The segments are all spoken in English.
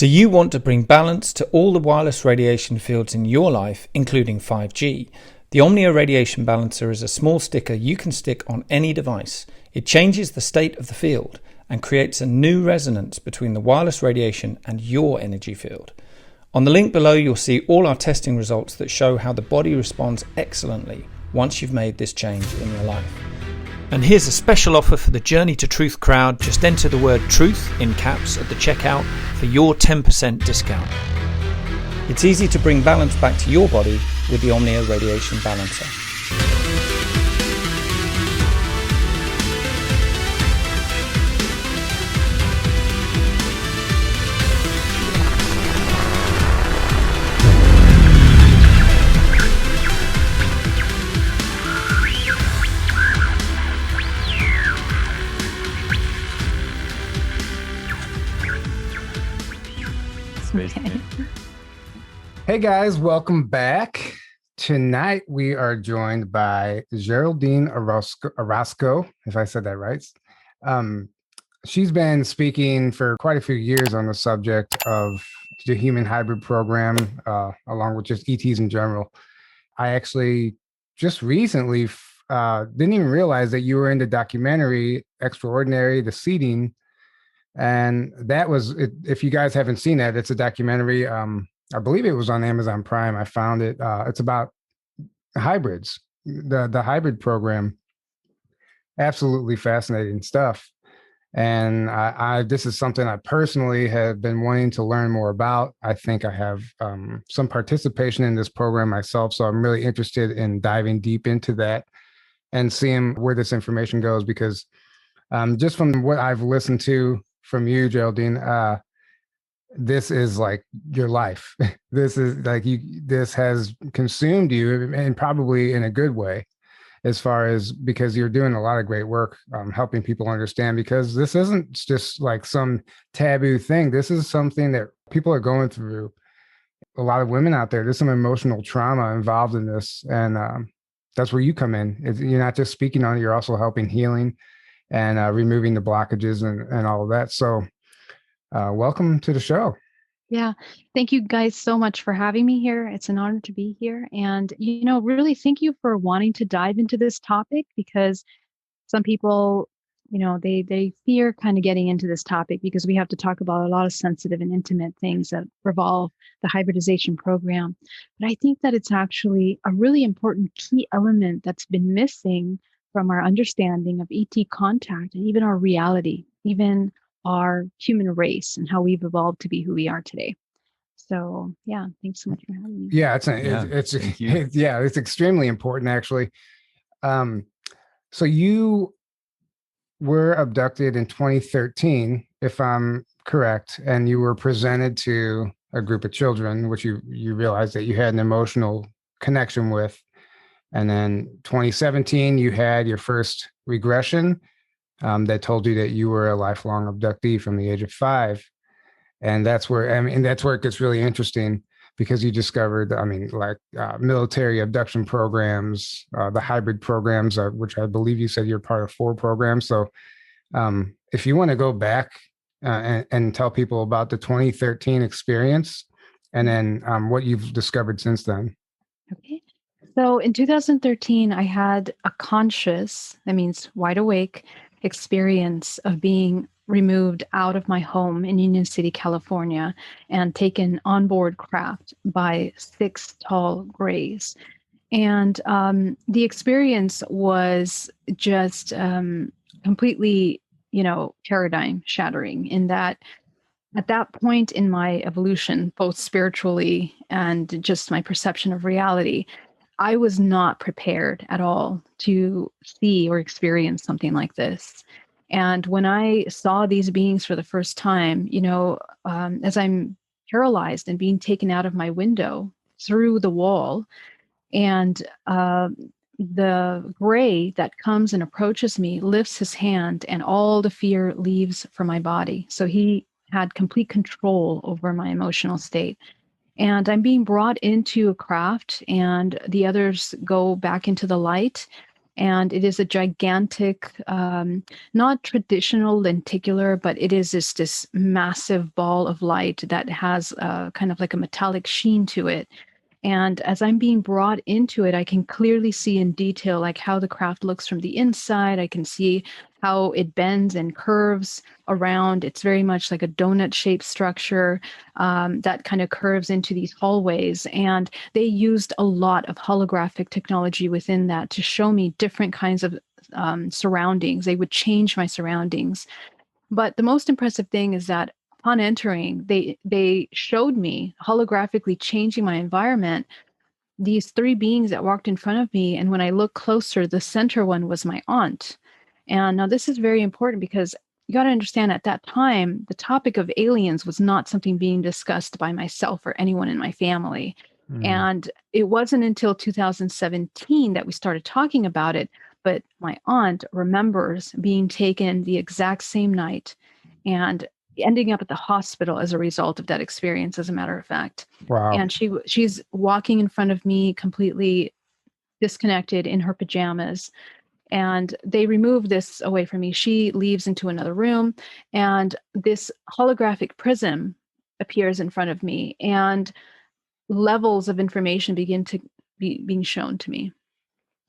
Do you want to bring balance to all the wireless radiation fields in your life, including 5G? The Omnia Radiation Balancer is a small sticker you can stick on any device. It changes the state of the field and creates a new resonance between the wireless radiation and your energy field. On the link below, you'll see all our testing results that show how the body responds excellently once you've made this change in your life. And here's a special offer for the Journey to Truth crowd. Just enter the word truth in caps at the checkout for your 10% discount. It's easy to bring balance back to your body with the Omnia Radiation Balancer. Hey guys, welcome back. Tonight we are joined by Geraldine Orozco, if I said that right. She's been speaking for quite a few years on the subject of the human hybrid program, along with just ETs in general. I actually just recently didn't even realize that you were in the documentary Extraordinary, The Seeding. And that was, if you guys haven't seen that, it's a documentary. I believe it was on Amazon Prime. I found it. It's about hybrids, the hybrid program. Absolutely fascinating stuff. And this is something I personally have been wanting to learn more about. I think I have some participation in this program myself. So I'm really interested in diving deep into that and seeing where this information goes, because just from what I've listened to from you, Geraldine, this is like your life. This is like this has consumed you, and probably in a good way, as far as, because you're doing a lot of great work helping people understand, because this isn't just like some taboo thing. This is something that people are going through. A lot of women out there, there's some emotional trauma involved in this. And that's where you come in. You're not just speaking on it, you're also helping healing and removing the blockages and all of that. So welcome to the show. Yeah. Thank you guys so much for having me here. It's an honor to be here. And, really thank you for wanting to dive into this topic, because some people, they fear kind of getting into this topic because we have to talk about a lot of sensitive and intimate things that revolve the hybridization program. But I think that it's actually a really important key element that's been missing from our understanding of ET contact and even our reality, even our human race and how we've evolved to be who we are today. So yeah, thanks so much for having me. Yeah, it's extremely important, actually. So you were abducted in 2013, if I'm correct, and you were presented to a group of children, which you realized that you had an emotional connection with. And then 2017, you had your first regression that told you that you were a lifelong abductee from the age of 5. And that's where it gets really interesting, because you discovered, military abduction programs, the hybrid programs, which I believe you said you're part of 4 programs. So if you want to go back and tell people about the 2013 experience, and then what you've discovered since then. Okay. So in 2013, I had a conscious, that means wide awake, experience of being removed out of my home in Union City, California, and taken on board craft by 6 tall grays. And the experience was just completely, paradigm shattering, in that at that point in my evolution, both spiritually and just my perception of reality, I was not prepared at all to see or experience something like this. And when I saw these beings for the first time, as I'm paralyzed and being taken out of my window through the wall, and the gray that comes and approaches me lifts his hand, and all the fear leaves from my body. So he had complete control over my emotional state. And I'm being brought into a craft, and the others go back into the light. And it is a gigantic, not traditional lenticular, but it is this massive ball of light that has kind of like a metallic sheen to it. And as I'm being brought into it, I can clearly see in detail like how the craft looks from the inside. I can see how it bends and curves around. It's very much like a donut-shaped structure that kind of curves into these hallways. And they used a lot of holographic technology within that to show me different kinds of surroundings. They would change my surroundings. But the most impressive thing is that upon entering, they showed me holographically changing my environment, these three beings that walked in front of me. And when I looked closer, the center one was my aunt. And now this is very important because you got to understand at that time, the topic of aliens was not something being discussed by myself or anyone in my family. Mm. And it wasn't until 2017 that we started talking about it. But my aunt remembers being taken the exact same night and ending up at the hospital as a result of that experience, as a matter of fact. Wow. And she's walking in front of me completely disconnected in her pajamas, and they remove this away from me. She leaves into another room, and this holographic prism appears in front of me, and levels of information begin to be being shown to me.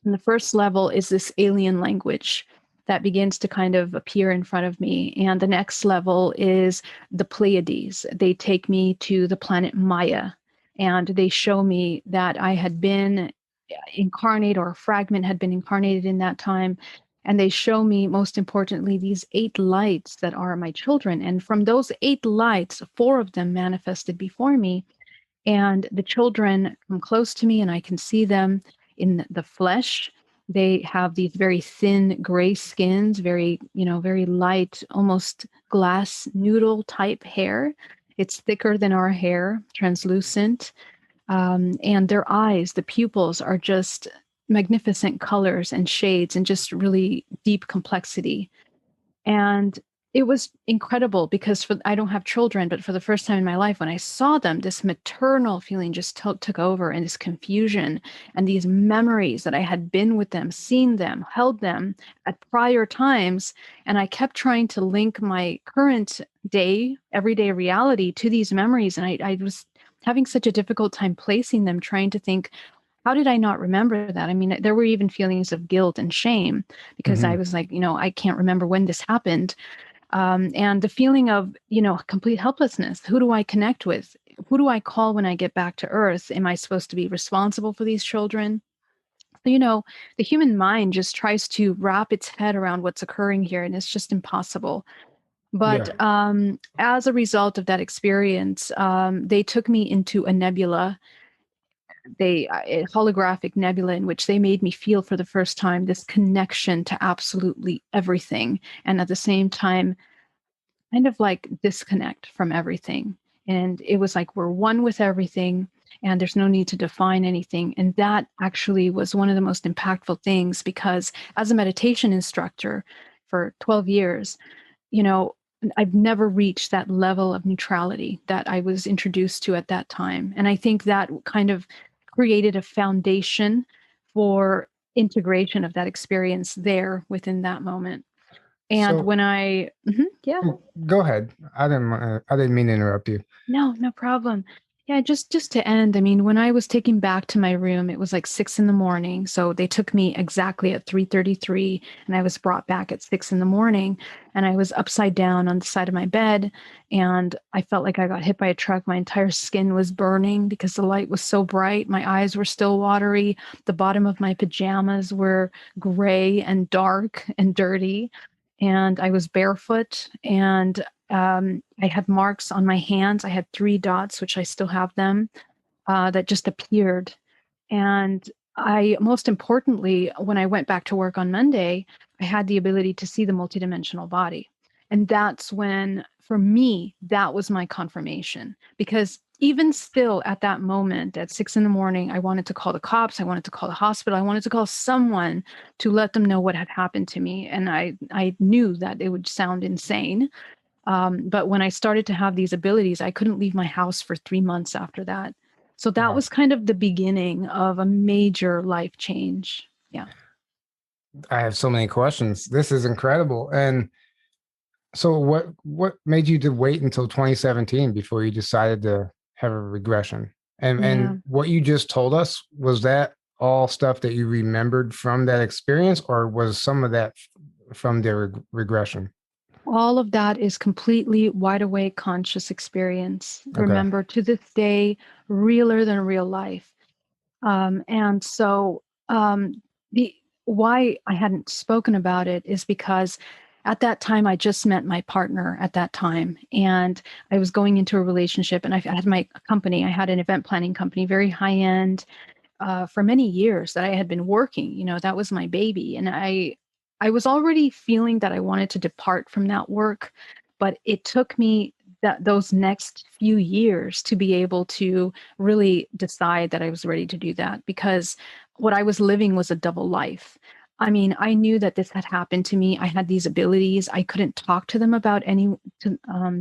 And the first level is this alien language that begins to kind of appear in front of me. And the next level is the Pleiades. They take me to the planet Maya, and they show me that I had been incarnate, or a fragment had been incarnated in that time. And they show me, most importantly, these 8 lights that are my children. And from those 8 lights, 4 of them manifested before me. And the children come close to me, and I can see them in the flesh. They have these very thin gray skins, very, very light, almost glass noodle type hair. It's thicker than our hair, translucent. And their eyes, the pupils, are just magnificent colors and shades and just really deep complexity. And it was incredible because I don't have children, but for the first time in my life, when I saw them, this maternal feeling just took over, and this confusion and these memories that I had been with them, seen them, held them at prior times. And I kept trying to link my current day, everyday reality to these memories. And I was having such a difficult time placing them, trying to think, how did I not remember that? I mean, there were even feelings of guilt and shame because I Hmm. was like, I can't remember when this happened. And the feeling of, complete helplessness. Who do I connect with? Who do I call when I get back to Earth? Am I supposed to be responsible for these children? So, the human mind just tries to wrap its head around what's occurring here, and it's just impossible. Yeah. But as a result of that experience, they took me into a nebula, a holographic nebula, in which they made me feel for the first time this connection to absolutely everything, and at the same time kind of like disconnect from everything. And it was like we're one with everything, and there's no need to define anything. And that actually was one of the most impactful things, because as a meditation instructor for 12 years, you know I've never reached that level of neutrality that I was introduced to at that time. And I think that kind of created a foundation for integration of that experience there within that moment. And So when yeah. go ahead. I didn't mean to interrupt you. No, no problem. Yeah, just to end, I mean, when I was taken back to my room, it was like 6 in the morning. So they took me exactly at 3:33, and I was brought back at 6 in the morning, and I was upside down on the side of my bed, and I felt like I got hit by a truck. My entire skin was burning because the light was so bright. My eyes were still watery. The bottom of my pajamas were gray and dark and dirty, and I was barefoot, and I had marks on my hands. I had 3 dots, which I still have them, that just appeared. And most importantly, when I went back to work on Monday, I had the ability to see the multidimensional body. And that's when, for me, that was my confirmation. Because even still at that moment, at 6 in the morning, I wanted to call the cops. I wanted to call the hospital. I wanted to call someone to let them know what had happened to me. And I knew that it would sound insane. But when I started to have these abilities, I couldn't leave my house for 3 months after that. So that Wow. was kind of the beginning of a major life change. Yeah. I have so many questions. This is incredible. And so what made you to wait until 2017 before you decided to have a regression? Yeah. And what you just told us, was that all stuff that you remembered from that experience, or was some of that from the regression? All of that is completely wide awake conscious experience. Okay. Remember, to this day, realer than real life. And so the why I hadn't spoken about it is because at that time I just met my partner at that time, and I was going into a relationship, and I had my company. I had an event planning company, very high end, for many years that I had been working. That was my baby, and I was already feeling that I wanted to depart from that work, but it took me those next few years to be able to really decide that I was ready to do that, because what I was living was a double life. I mean, I knew that this had happened to me. I had these abilities. I couldn't talk to them about to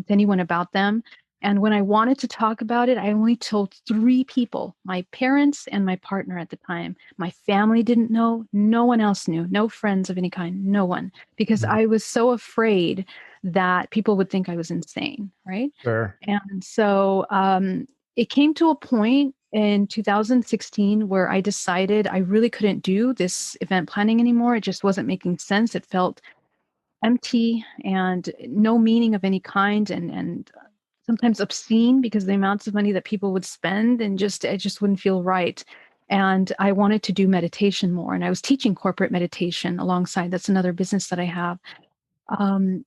anyone about them. And when I wanted to talk about it, I only told three people, my parents and my partner at the time. My family didn't know. No one else knew. No friends of any kind. No one. Because Mhm. I was so afraid that people would think I was insane. Right. Sure. And so it came to a point in 2016 where I decided I really couldn't do this event planning anymore. It just wasn't making sense. It felt empty and no meaning of any kind, and sometimes obscene because the amounts of money that people would spend, and just it just wouldn't feel right. And I wanted to do meditation more, and I was teaching corporate meditation alongside. That's another business that I have. um,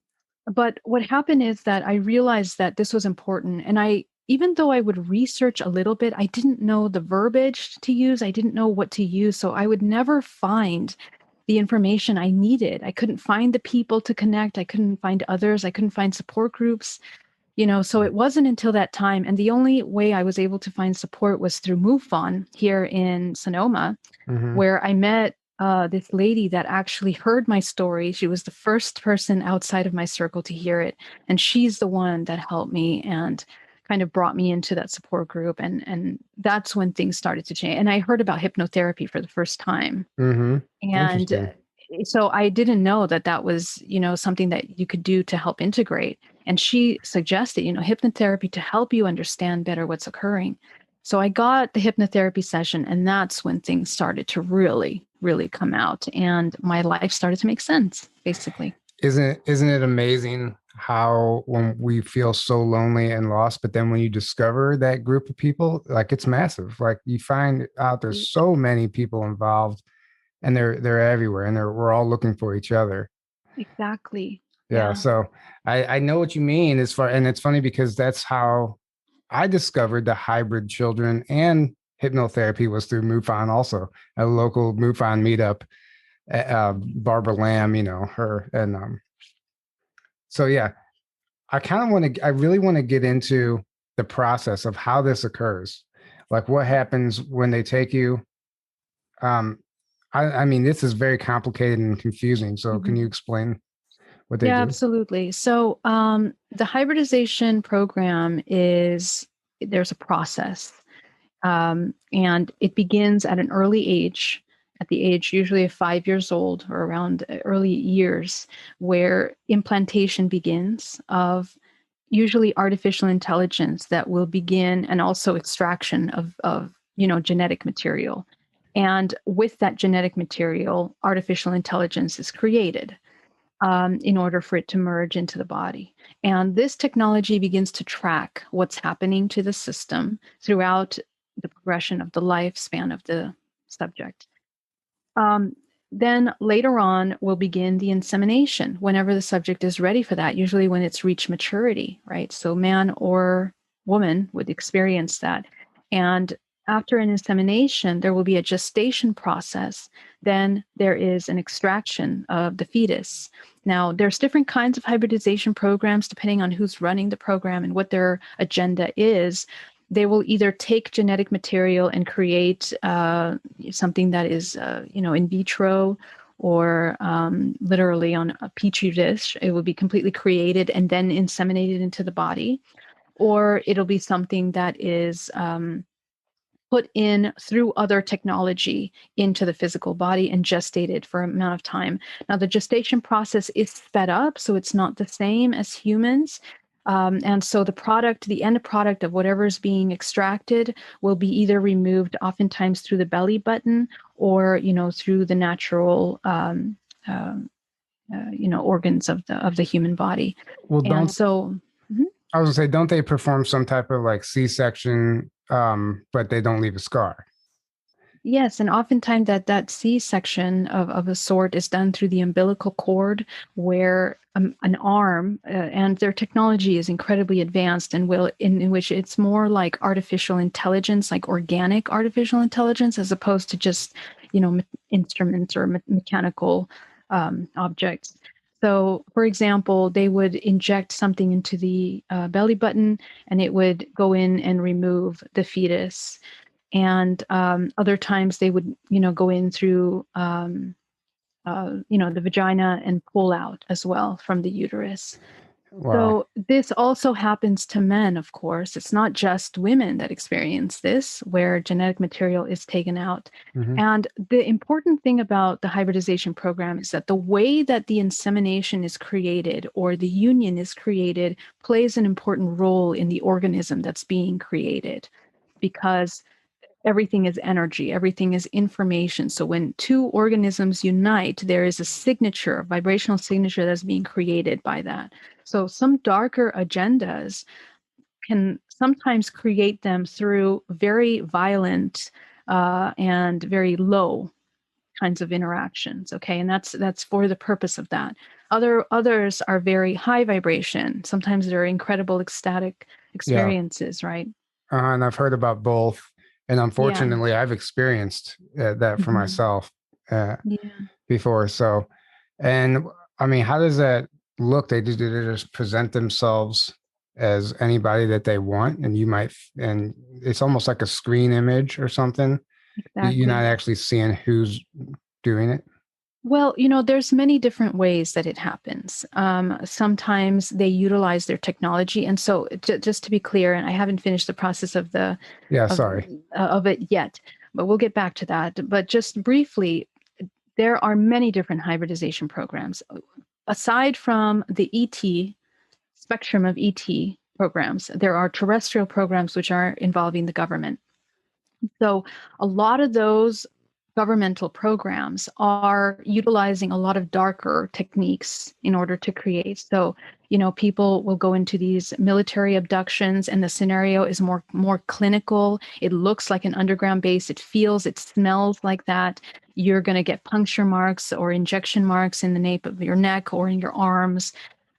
but what happened is that I realized that this was important, and even though I would research a little bit, I didn't know the verbiage to use. I didn't know what to use, so I would never find the information I needed. I couldn't find the people to connect. I couldn't find others. I couldn't find support groups. So it wasn't until that time. And the only way I was able to find support was through MUFON here in Sonoma, Hmm. where I met this lady that actually heard my story. She was the first person outside of my circle to hear it. And she's the one that helped me and kind of brought me into that support group. And that's when things started to change. And I heard about hypnotherapy for the first time. Hmm. And Interesting. so I didn't know that that was, something that you could do to help integrate. And she suggested, hypnotherapy to help you understand better what's occurring. So I got the hypnotherapy session, and that's when things started to really, really come out. And my life started to make sense, basically. Isn't it amazing how when we feel so lonely and lost, but then when you discover that group of people, like it's massive. Like you find out there's so many people involved, and they're everywhere, and we're all looking for each other. Exactly. Yeah. Yeah. So I know what you mean as far, and it's funny because that's how I discovered the hybrid children and hypnotherapy was through MUFON, also a local MUFON meetup. Barbara Lamb, her, and so yeah, I really want to get into the process of how this occurs. Like what happens when they take you. Um, I mean, this is very complicated and confusing. So can Mhm. you explain what they Yeah, do? absolutely. So the hybridization program there's a process. And it begins at an early age, at the age usually of 5 years old or around early years, where implantation begins of usually artificial intelligence that will begin, and also extraction of genetic material. And with that genetic material, artificial intelligence is created in order for it to merge into the body. And this technology begins to track what's happening to the system throughout the progression of the lifespan of the subject. Um, then later on, we'll begin the insemination whenever the subject is ready for that, usually when it's reached maturity, right? So, man or woman would experience that. And after an insemination, there will be a gestation process. Then there is an extraction of the fetus. Now, there's different kinds of hybridization programs depending on who's running the program and what their agenda is. They will either take genetic material and create something that is, in vitro, or literally on a petri dish. It will be completely created and then inseminated into the body, or it'll be something that is put in through other technology into the physical body and gestated for an amount of time. Now, the gestation process is sped up, so it's not the same as humans. And so the end product of whatever is being extracted will be either removed oftentimes through the belly button or, through the natural, organs of the human body. Well, And don't so, mhm. I was gonna say, don't they perform some type of like C-section, but they don't leave a scar? Yes, and oftentimes that C-section of a sort is done through the umbilical cord, where an arm, and their technology is incredibly advanced, and in which it's more like artificial intelligence, like organic artificial intelligence, as opposed to just instruments or mechanical objects. So, for example, they would inject something into the belly button, and it would go in and remove the fetus. And other times they would, go in through, the vagina and pull out as well from the uterus. Wow. So this also happens to men, of course. It's not just women that experience this, where genetic material is taken out. Hmm. And the important thing about the hybridization program is that the way that the insemination is created or the union is created plays an important role in the organism that's being created, because everything is energy, everything is information. So when two organisms unite, there is a signature, a vibrational signature that's being created by that. So some darker agendas can sometimes create them through very violent and very low kinds of interactions. Okay, and that's for the purpose of that. Others are very high vibration. Sometimes they're incredible ecstatic Yeah. experiences, right? And I've heard about both, and Yeah. unfortunately, I've experienced that for Mhm. myself uh, Yeah. before. So, and I mean, how does that look? Do they just present themselves as anybody that they want, and and it's almost like a screen image or something. You're not Exactly. actually seeing who's doing it. Well, there's many different ways that it happens. Sometimes they utilize their technology, and so just to be clear, and I haven't finished the process Yeah, of sorry. of it yet, but we'll get back to that. But just briefly, there are many different hybridization programs. Aside from the ET spectrum of ET programs, there are terrestrial programs which are involving the government. So a lot of those governmental programs are utilizing a lot of darker techniques in order to create. So, people will go into these military abductions and the scenario is more clinical. It looks like an underground base. It smells like that. You're going to get puncture marks or injection marks in the nape of your neck or in your arms.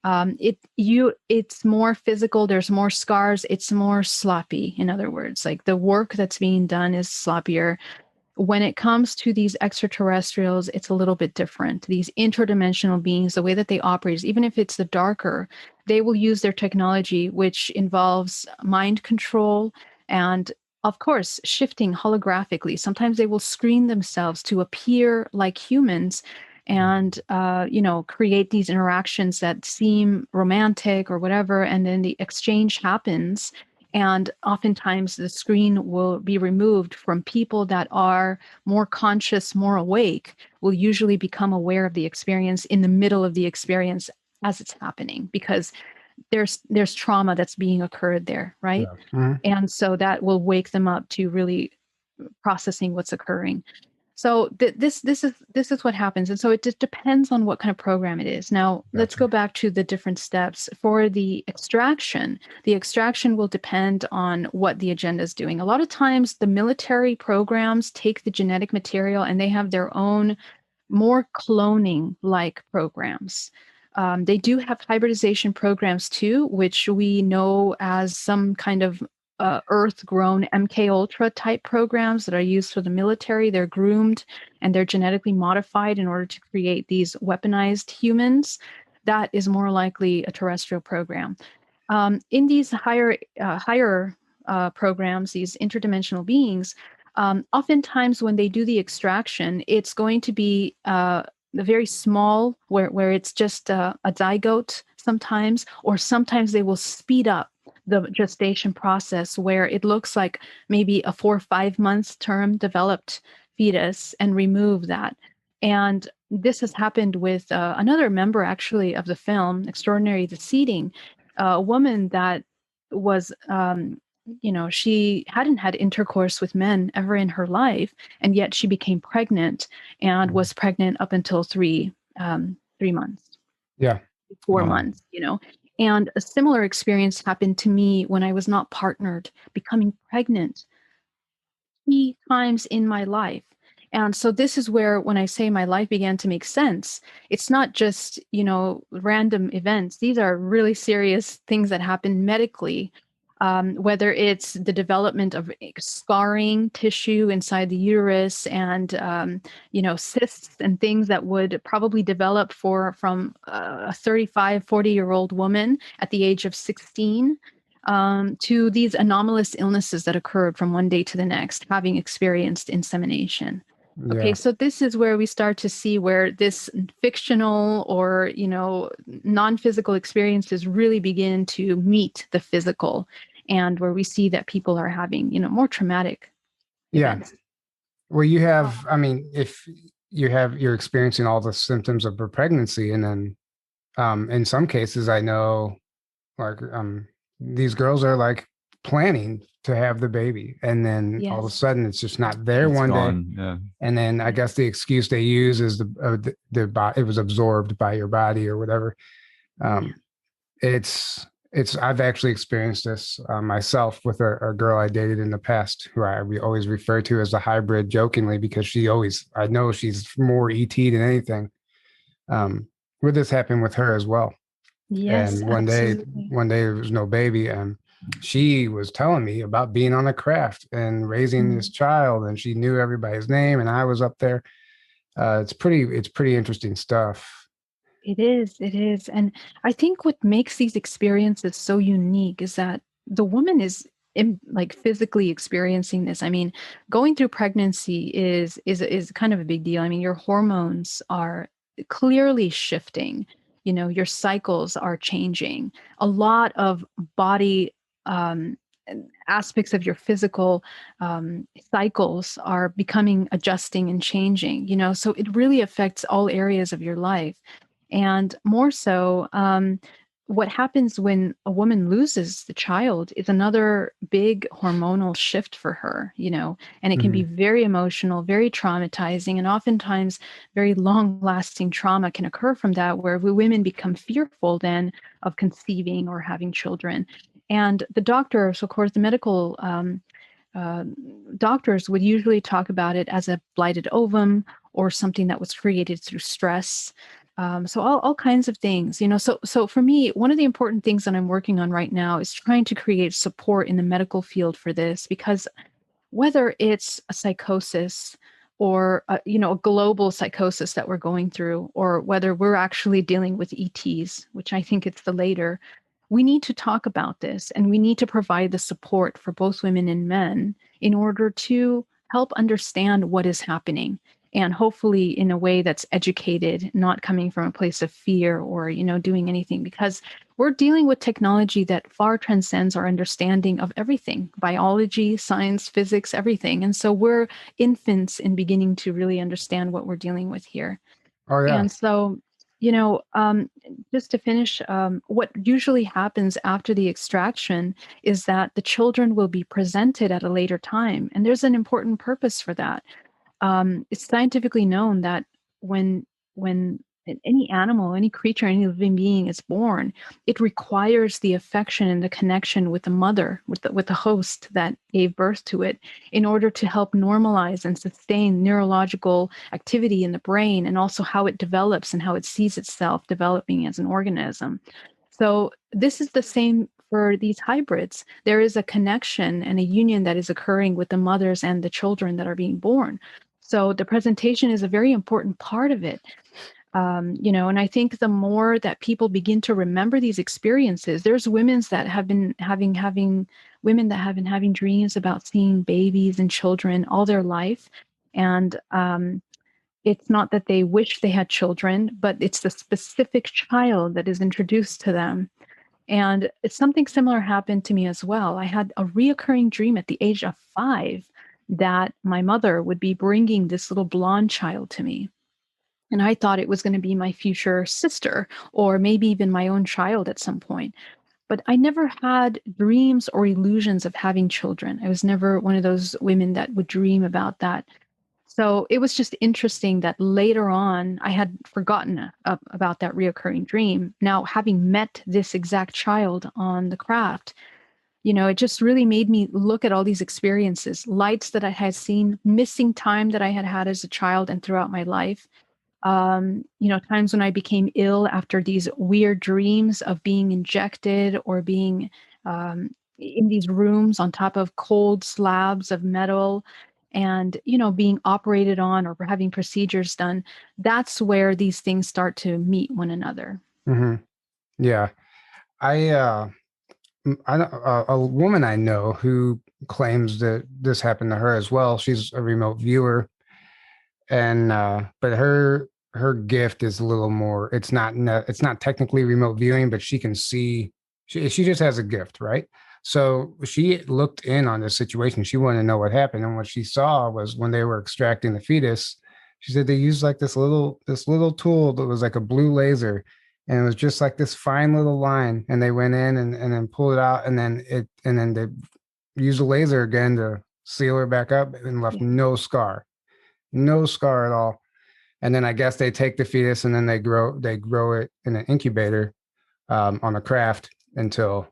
It's more physical. There's more scars. It's more sloppy. In other words, like the work that's being done is sloppier. When it comes to these extraterrestrials, it's a little bit different. These interdimensional beings, the way that they operate is, even if it's the darker, they will use their technology, which involves mind control and, of course, shifting holographically. Sometimes they will screen themselves to appear like humans and create these interactions that seem romantic or whatever, and then the exchange happens, and oftentimes the screen will be removed from people that are more conscious, more awake, will usually become aware of the experience in the middle of the experience as it's happening, because there's trauma that's being occurred there, right? Yeah. Mhm. And so that will wake them up to really processing what's occurring. So this is what happens, and so it just depends on what kind of program it is. Now let's Gotcha. go back to the different steps for the extraction. The extraction will depend on what the agenda is doing. A lot of times, the military programs take the genetic material and they have their own more cloning-like programs. They do have hybridization programs too, which we know as some kind of earth-grown MK Ultra type programs that are used for the military. They're groomed and they're genetically modified in order to create these weaponized humans. That is more likely a terrestrial program. In these higher programs, these interdimensional beings, oftentimes when they do the extraction, it's going to be very small, where it's just a zygote sometimes, or sometimes they will speed up the gestation process, where it looks like maybe a 4 or 5 months term developed fetus, and remove that. And this has happened with another member, actually, of the film, Extraordinary the Seeding, a woman that was, she hadn't had intercourse with men ever in her life, and yet she became pregnant, and was pregnant up until 3 months. Yeah. 4 months, And a similar experience happened to me when I was not partnered, becoming pregnant 3 times in my life. And so this is where, when I say my life began to make sense, it's not just, random events. These are really serious things that happen medically, whether it's the development of scarring tissue inside the uterus, and, cysts and things that would probably develop from a 35, 40-year-old woman at the age of 16, to these anomalous illnesses that occurred from one day to the next, having experienced insemination. Okay, Yeah. so this is where we start to see where this fictional or, non-physical experiences really begin to meet the physical, and where we see that people are having, more traumatic Yeah. events. Well, you have, I mean, if you're experiencing all the symptoms of a pregnancy, and then in some cases, I know, like, these girls are like planning to have the baby, and then all of a Yes. sudden it's just not there It's one day. gone. Yeah. And then I guess the excuse they use is it was absorbed by your body or whatever. It's I've actually experienced this myself with a girl I dated in the past, who we always refer to as a hybrid, jokingly, because I know she's more ET than anything. Where this happened with her as well. Yes, And absolutely. one day there was no baby, and she was telling me about being on a craft and raising this child, and she knew everybody's name, and I was up there. It's pretty interesting stuff. It is. It is. And I think what makes these experiences so unique is that the woman is like physically experiencing this. I mean, going through pregnancy is kind of a big deal. I mean, your hormones are clearly shifting. Your cycles are changing. A lot of body aspects of your physical cycles are becoming adjusting and changing. So it really affects all areas of your life. And more so, what happens when a woman loses the child is another big hormonal shift for her, and it can be very emotional, very traumatizing, and oftentimes very long lasting trauma can occur from that, where women become fearful then of conceiving or having children. And the doctors, of course, the medical uh, doctors would usually talk about it as a blighted ovum or something that was created through stress. So all kinds of things, So for me, one of the important things that I'm working on right now is trying to create support in the medical field for this, because whether it's a psychosis or a global psychosis that we're going through, or whether we're actually dealing with ETs, which I think it's the later, we need to talk about this, and we need to provide the support for both women and men in order to help understand what is happening, and hopefully in a way that's educated, not coming from a place of fear or doing anything, because we're dealing with technology that far transcends our understanding of everything: biology, science, physics, everything. And so we're infants in beginning to really understand what we're dealing with here. Oh yeah. And so, just to finish, what usually happens after the extraction is that the children will be presented at a later time. And there's an important purpose for that. It's scientifically known that when any animal, any creature, any living being is born, it requires the affection and the connection with the mother, with the host that gave birth to it, in order to help normalize and sustain neurological activity in the brain, and also how it develops and how it sees itself developing as an organism. So this is the same for these hybrids. There is a connection and a union that is occurring with the mothers and the children that are being born. So the presentation is a very important part of it. And I think the more that people begin to remember these experiences, there's women that have been having dreams about seeing babies and children all their life. And it's not that they wish they had children, but it's the specific child that is introduced to them. And something similar happened to me as well. I had a reoccurring dream at the age of 5 that my mother would be bringing this little blonde child to me. And I thought it was going to be my future sister or maybe even my own child at some point. But I never had dreams or illusions of having children. I was never one of those women that would dream about that. So it was just interesting that later on, I had forgotten about that reoccurring dream. Now, having met this exact child on the craft, it just really made me look at all these experiences, lights that I had seen, missing time that I had had as a child and throughout my life. Times when I became ill after these weird dreams of being injected or being in these rooms on top of cold slabs of metal and, being operated on or having procedures done. That's where these things start to meet one another. Mm-hmm. Yeah. I, a woman I know who claims that this happened to her as well. She's a remote viewer, and but her gift is a little more. It's not technically remote viewing, but she can see. She just has a gift, right? So she looked in on this situation. She wanted to know what happened, and what she saw was when they were extracting the fetus. She said they used like this little tool that was like a blue laser, and it was just like this fine little line, and they went in and then pulled it out, and then they used the laser again to seal her back up and left Yeah. no scar at all. And then I guess they take the fetus and then they grow it in an incubator on the craft until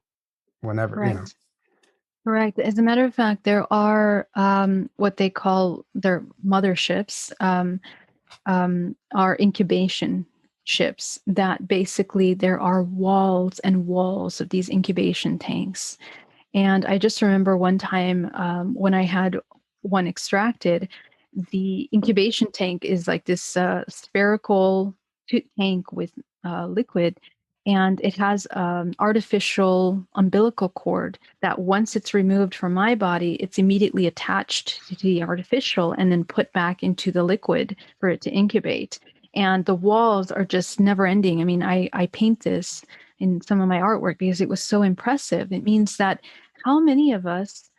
whenever. Correct. Correct. As a matter of fact, there are what they call their motherships, are incubation ships that basically there are walls and walls of these incubation tanks. And I just remember one time when I had one extracted, the incubation tank is like this spherical tank with liquid, and it has artificial umbilical cord that once it's removed from my body, it's immediately attached to the artificial and then put back into the liquid for it to incubate. And the walls are just never ending. I mean, I paint this in some of my artwork because it was so impressive. It means that how many of us,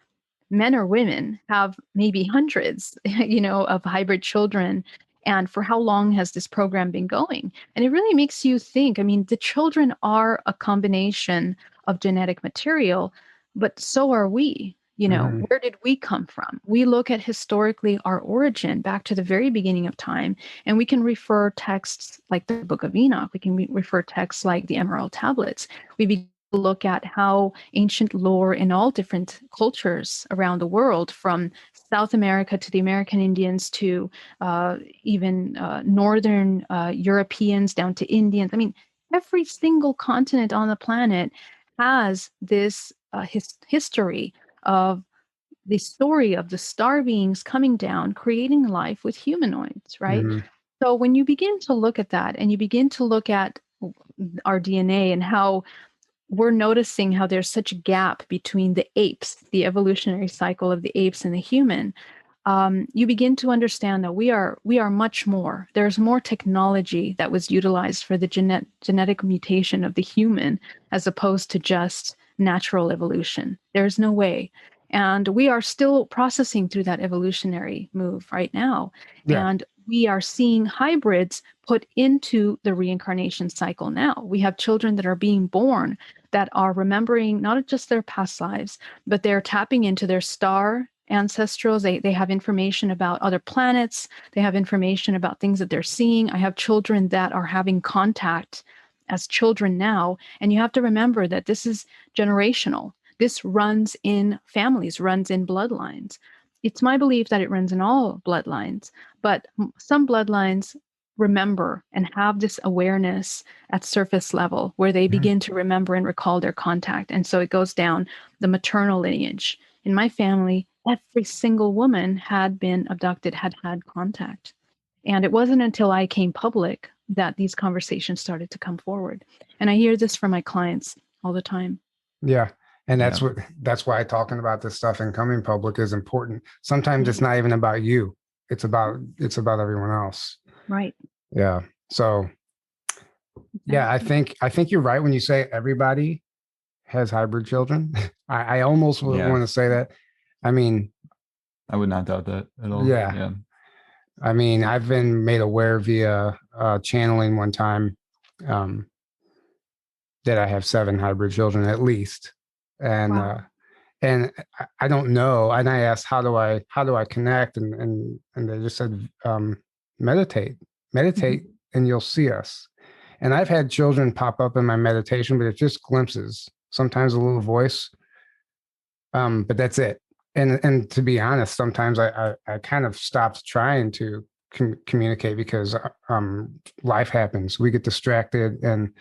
men or women, have maybe hundreds, of hybrid children? And for how long has this program been going? And it really makes you think. I mean, the children are a combination of genetic material, but so are we. Hmm. Where did we come from? We look at historically our origin back to the very beginning of time, and we can refer texts like the Book of Enoch. We can refer texts like the Emerald Tablets. We begin to look at how ancient lore in all different cultures around the world, from South America to the American Indians to even Northern Europeans down to Indians. I mean, every single continent on the planet has this history of the story of the star beings coming down, creating life with humanoids, right? Hmm. So when you begin to look at that and you begin to look at our DNA and how we're noticing how there's such a gap between the apes, the evolutionary cycle of the apes and the human, you begin to understand that we are much more. There's more technology that was utilized for the genetic mutation of the human as opposed to just natural evolution. There's no way. And we are still processing through that evolutionary move right now. Yeah. And we are seeing hybrids put into the reincarnation cycle now. We have children that are being born that are remembering not just their past lives, but they're tapping into their star ancestrals. They have information about other planets. They have information about things that they're seeing. I have children that are having contact as children now. And you have to remember that this is generational. This runs in families, runs in bloodlines. It's my belief that it runs in all bloodlines, but some bloodlines remember and have this awareness at surface level where they Hmm. begin to remember and recall their contact. And so it goes down the maternal lineage. In my family, every single woman had been abducted, had had contact. And it wasn't until I came public that these conversations started to come forward. And I hear this from my clients all the time. Yeah. And Yeah. that's why talking about this stuff and coming public is important. Sometimes it's Mhm. not even about you. It's about everyone else. Right. Yeah. So yeah, I Exactly. think you're right when you say everybody. has hybrid children. I almost would Yeah. want to say that. I mean, I would not doubt that at all. yeah. Yeah. I mean, I've been made aware via channeling one time that I have 7 hybrid children at least, and Wow. and I don't know. And I asked, how do I connect? And they just said, meditate, meditate, and you'll see us. And I've had children pop up in my meditation, but it's just glimpses. Sometimes a little voice, but that's it. And to be honest, sometimes I kind of stopped trying to communicate because life happens. We get distracted, and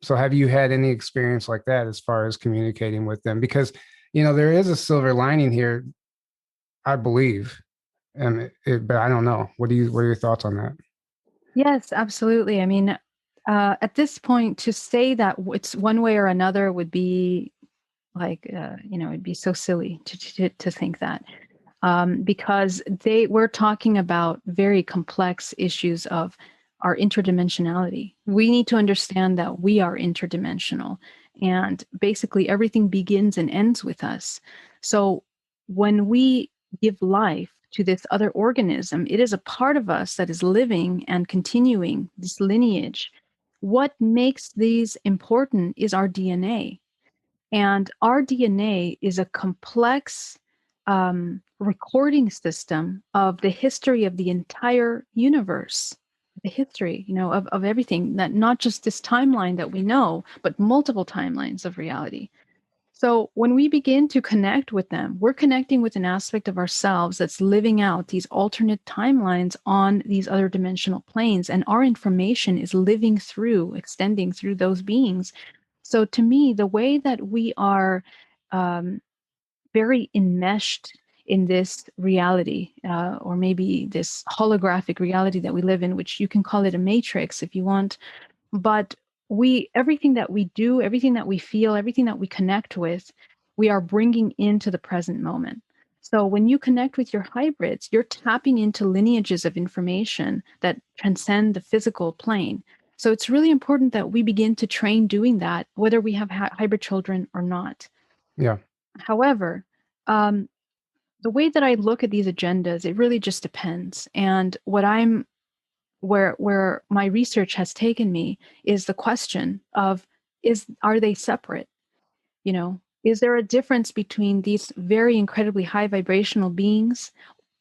so have you had any experience like that as far as communicating with them? Because there is a silver lining here, I believe, and but I don't know. What are your thoughts on that? Yes, absolutely. I mean, at this point, to say that it's one way or another would be like, it'd be so silly to think that, because we're talking about very complex issues of our interdimensionality. We need to understand that we are interdimensional, and basically everything begins and ends with us. So when we give life to this other organism, it is a part of us that is living and continuing this lineage. What makes these important is our DNA. And our DNA is a complex recording system of the history of the entire universe, the history, of everything, that not just this timeline that we know, but multiple timelines of reality. So when we begin to connect with them, we're connecting with an aspect of ourselves that's living out these alternate timelines on these other dimensional planes. And our information is living through, extending through those beings. So to me, the way that we are very enmeshed in this reality, or maybe this holographic reality that we live in, which you can call it a matrix if you want, but everything that we do, everything that we feel, everything that we connect with, we are bringing into the present moment. So when you connect with your hybrids, you're tapping into lineages of information that transcend the physical plane. So it's really important that we begin to train doing that, whether we have hybrid children or not. Yeah. However, the way that I look at these agendas, it really just depends. And where my research has taken me is the question of, are they separate? Is there a difference between these very incredibly high vibrational beings?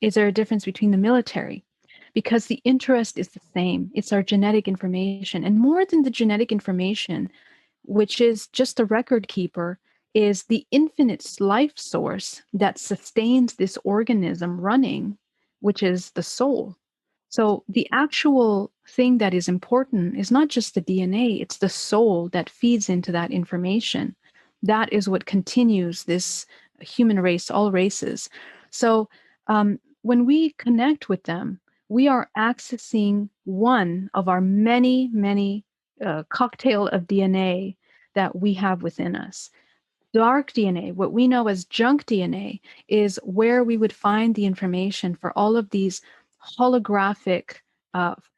Is there a difference between the military? Because the interest is the same. It's our genetic information. And more than the genetic information, which is just a record keeper, is the infinite life source that sustains this organism running, which is the soul. So the actual thing that is important is not just the DNA, it's the soul that feeds into that information. That is what continues this human race, all races. So when we connect with them, we are accessing one of our many, many cocktail of DNA that we have within us. Dark DNA, what we know as junk DNA, is where we would find the information for all of these holographic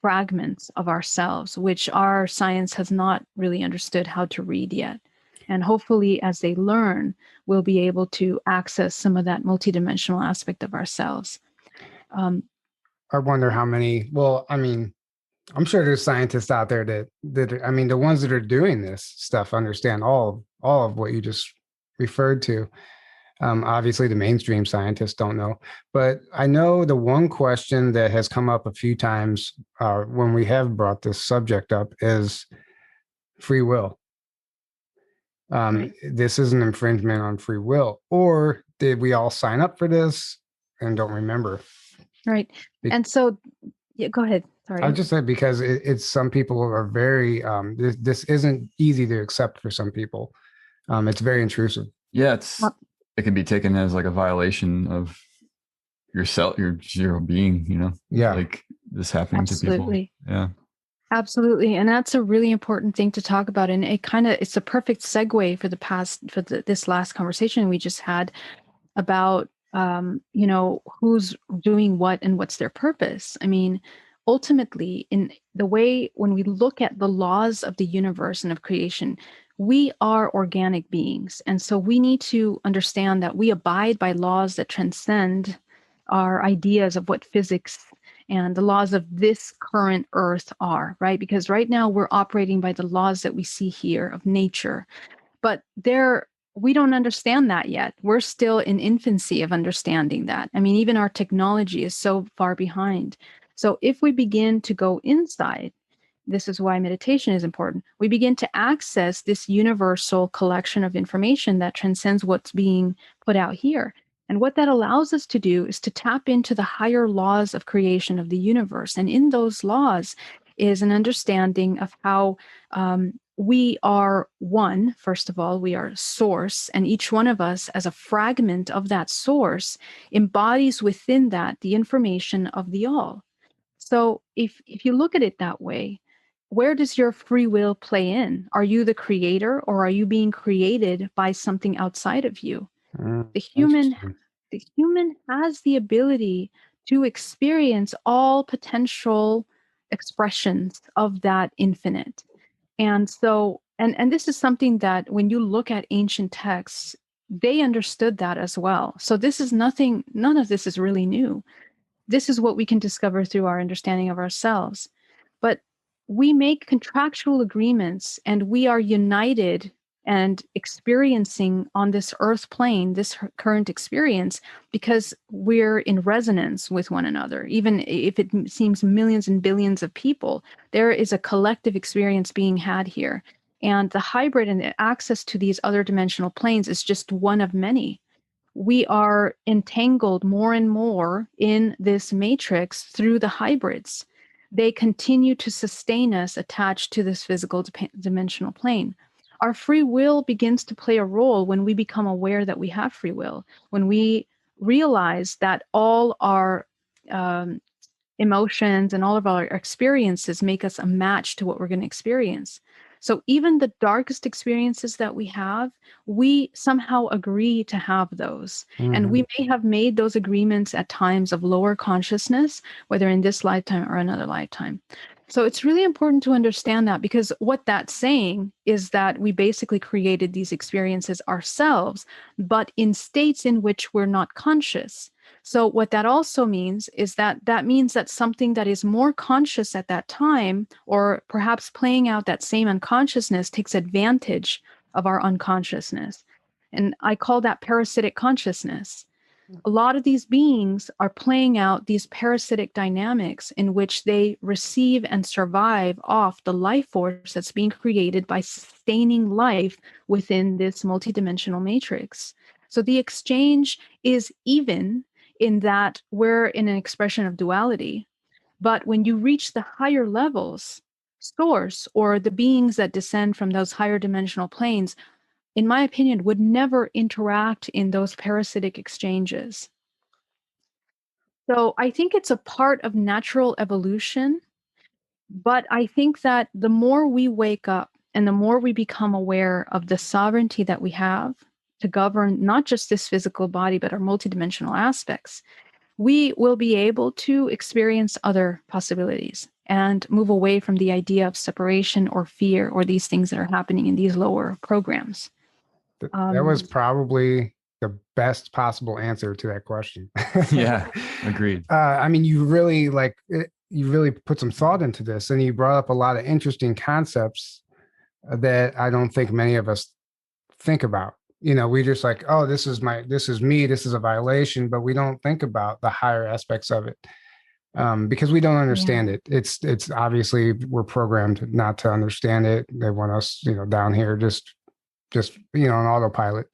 fragments of ourselves, which our science has not really understood how to read yet. And hopefully, as they learn, we'll be able to access some of that multidimensional aspect of ourselves. I wonder how many. Well, I mean, I'm sure there's scientists out there that I mean, the ones that are doing this stuff understand all of what you just referred to. Obviously, the mainstream scientists don't know, but I know the one question that has come up a few times when we have brought this subject up is free will. Right. This is an infringement on free will, or did we all sign up for this and don't remember? Right. And so, yeah, go ahead. Sorry. I would just say because it's some people are very this isn't easy to accept for some people. It's very intrusive. Yeah, it can be taken as like a violation of yourself, your zero being, Yeah. like this happening Absolutely. to people. Yeah. Absolutely. And that's a really important thing to talk about. And it's a perfect segue for this last conversation we just had about, who's doing what and what's their purpose. I mean, ultimately, in the way, when we look at the laws of the universe and of creation, We are organic beings. And so we need to understand that we abide by laws that transcend our ideas of what physics and the laws of this current earth are, right? Because right now we're operating by the laws that we see here of nature, but we don't understand that yet. We're still in infancy of understanding that. I mean, even our technology is so far behind. So if we begin to go inside, this is why meditation is important. We begin to access this universal collection of information that transcends what's being put out here. And what that allows us to do is to tap into the higher laws of creation of the universe. And in those laws is an understanding of how we are one. First of all, we are source, and each one of us, as a fragment of that source, embodies within that the information of the all. So if you look at it that way, where does your free will play in? Are you the creator, or are you being created by something outside of you? The human Interesting. the human has the ability to experience all potential expressions of that infinite. And so, and this is something that when you look at ancient texts, they understood that as well. So this is nothing, none of this is really new. This is what we can discover through our understanding of ourselves. But we make contractual agreements and we are united and experiencing on this earth plane, this current experience, because we're in resonance with one another. Even if it seems millions and billions of people, there is a collective experience being had here. And the hybrid and the access to these other dimensional planes is just one of many. We are entangled more and more in this matrix through the hybrids. They continue to sustain us attached to this physical dimensional plane. Our free will begins to play a role when we become aware that we have free will, when we realize that all our um, emotions and all of our experiences make us a match to what we're going to experience. So even the darkest experiences that we have, we somehow agree to have those. And we may have made those agreements at times of lower consciousness, whether in this lifetime or another lifetime. So it's really important to understand that, because what that's saying is that we basically created these experiences ourselves, but in states in which we're not conscious. So what that also means is that that means that something that is more conscious at that time, or perhaps playing out that same unconsciousness, takes advantage of our unconsciousness. And I call that parasitic consciousness. A lot of these beings are playing out these parasitic dynamics in which they receive and survive off the life force that's being created by sustaining life within this multidimensional matrix. So the exchange is even in that we're in an expression of duality. But when you reach the higher levels, source, or the beings that descend from those higher dimensional planes, in my opinion, would never interact in those parasitic exchanges. So I think it's a part of natural evolution, but I think that the more we wake up and the more we become aware of the sovereignty that we have to govern not just this physical body, but our multidimensional aspects, we will be able to experience other possibilities and move away from the idea of separation or fear or these things that are happening in these lower programs. That was probably the best possible answer to that question. Yeah, agreed. I mean, you really you really put some thought into this, and you brought up a lot of interesting concepts that I don't think many of us think about. You know, we just like, oh, this is me, this is a violation, but we don't think about the higher aspects of it because we don't understand it. It's obviously we're programmed not to understand it. They want us, down here just on autopilot.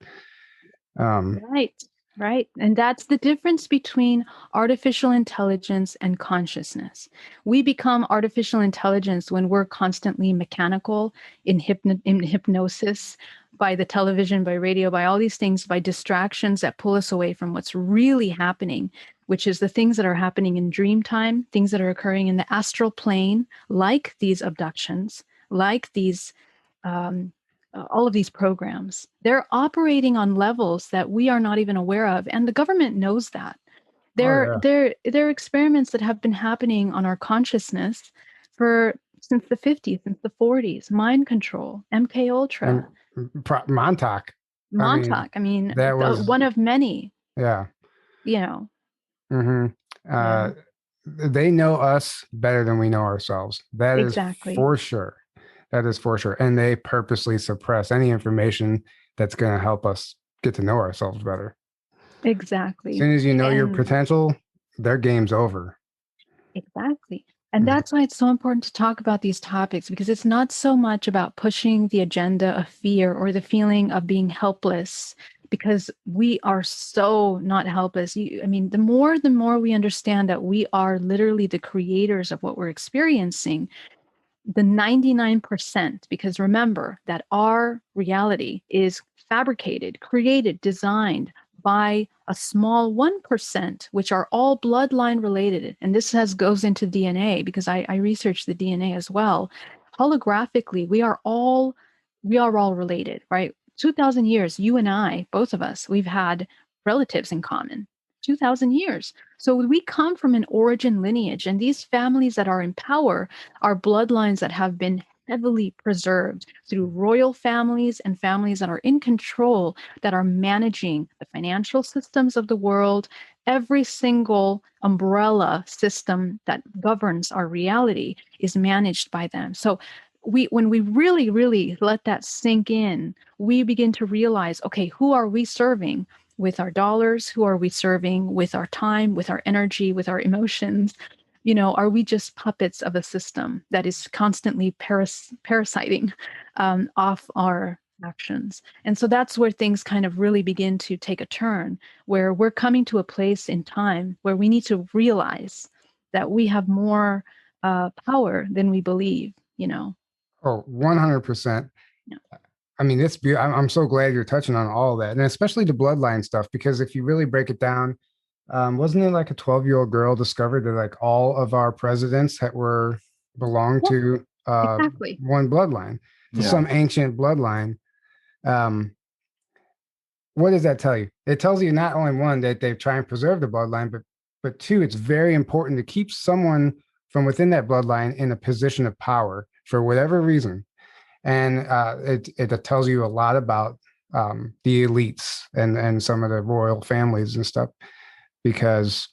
Right. And that's the difference between artificial intelligence and consciousness. We become artificial intelligence when we're constantly mechanical in hypnosis, by the television, by radio, by all these things, by distractions that pull us away from what's really happening, which is the things that are happening in dream time, things that are occurring in the astral plane, like these abductions, like these all of these programs. They're operating on levels that we are not even aware of, and the government knows that. There are experiments that have been happening on our consciousness for since the 50s, since the 40s. Mind control, MK And Ultra, Montauk. I mean, Montauk. I mean, that was, one of many. yeah. You know, hmm yeah, they know us better than we know ourselves. That is exactly, for sure. That is for sure. And they purposely suppress any information that's going to help us get to know ourselves better. As exactly, soon as you know your and potential, their game's over. exactly. And Mhm. that's why it's so important to talk about these topics, because it's not so much about pushing the agenda of fear or the feeling of being helpless, because we are so not helpless. I mean, the more we understand that we are literally the creators of what we're experiencing, the 99%, because remember that our reality is fabricated, created, designed by a small 1%, which are all bloodline related. And this goes into DNA, because I researched the DNA as well. Holographically, we are all related, right? 2000 years, you and I, both of us, we've had relatives in common. 2000 years. So we come from an origin lineage, and these families that are in power are bloodlines that have been heavily preserved through royal families and families that are in control, that are managing the financial systems of the world. Every single umbrella system that governs our reality is managed by them. So when we really, really let that sink in, we begin to realize, okay, who are we serving with our dollars? Who are we serving with our time, with our energy, with our emotions? Are we just puppets of a system that is constantly parasiting off our actions? And so that's where things kind of really begin to take a turn, where we're coming to a place in time where we need to realize that we have more power than we believe. Oh, 100%. Yeah. I mean, I'm so glad you're touching on all that, and especially the bloodline stuff, because if you really break it down, wasn't it like a 12-year-old girl discovered that like all of our presidents that were belonged Yeah, to exactly. one bloodline, to Yeah. some ancient bloodline? Um, what does that tell you? It tells you not only one that they try and preserve the bloodline, but two, it's very important to keep someone from within that bloodline in a position of power for whatever reason. And it tells you a lot about the elites and some of the royal families and stuff, because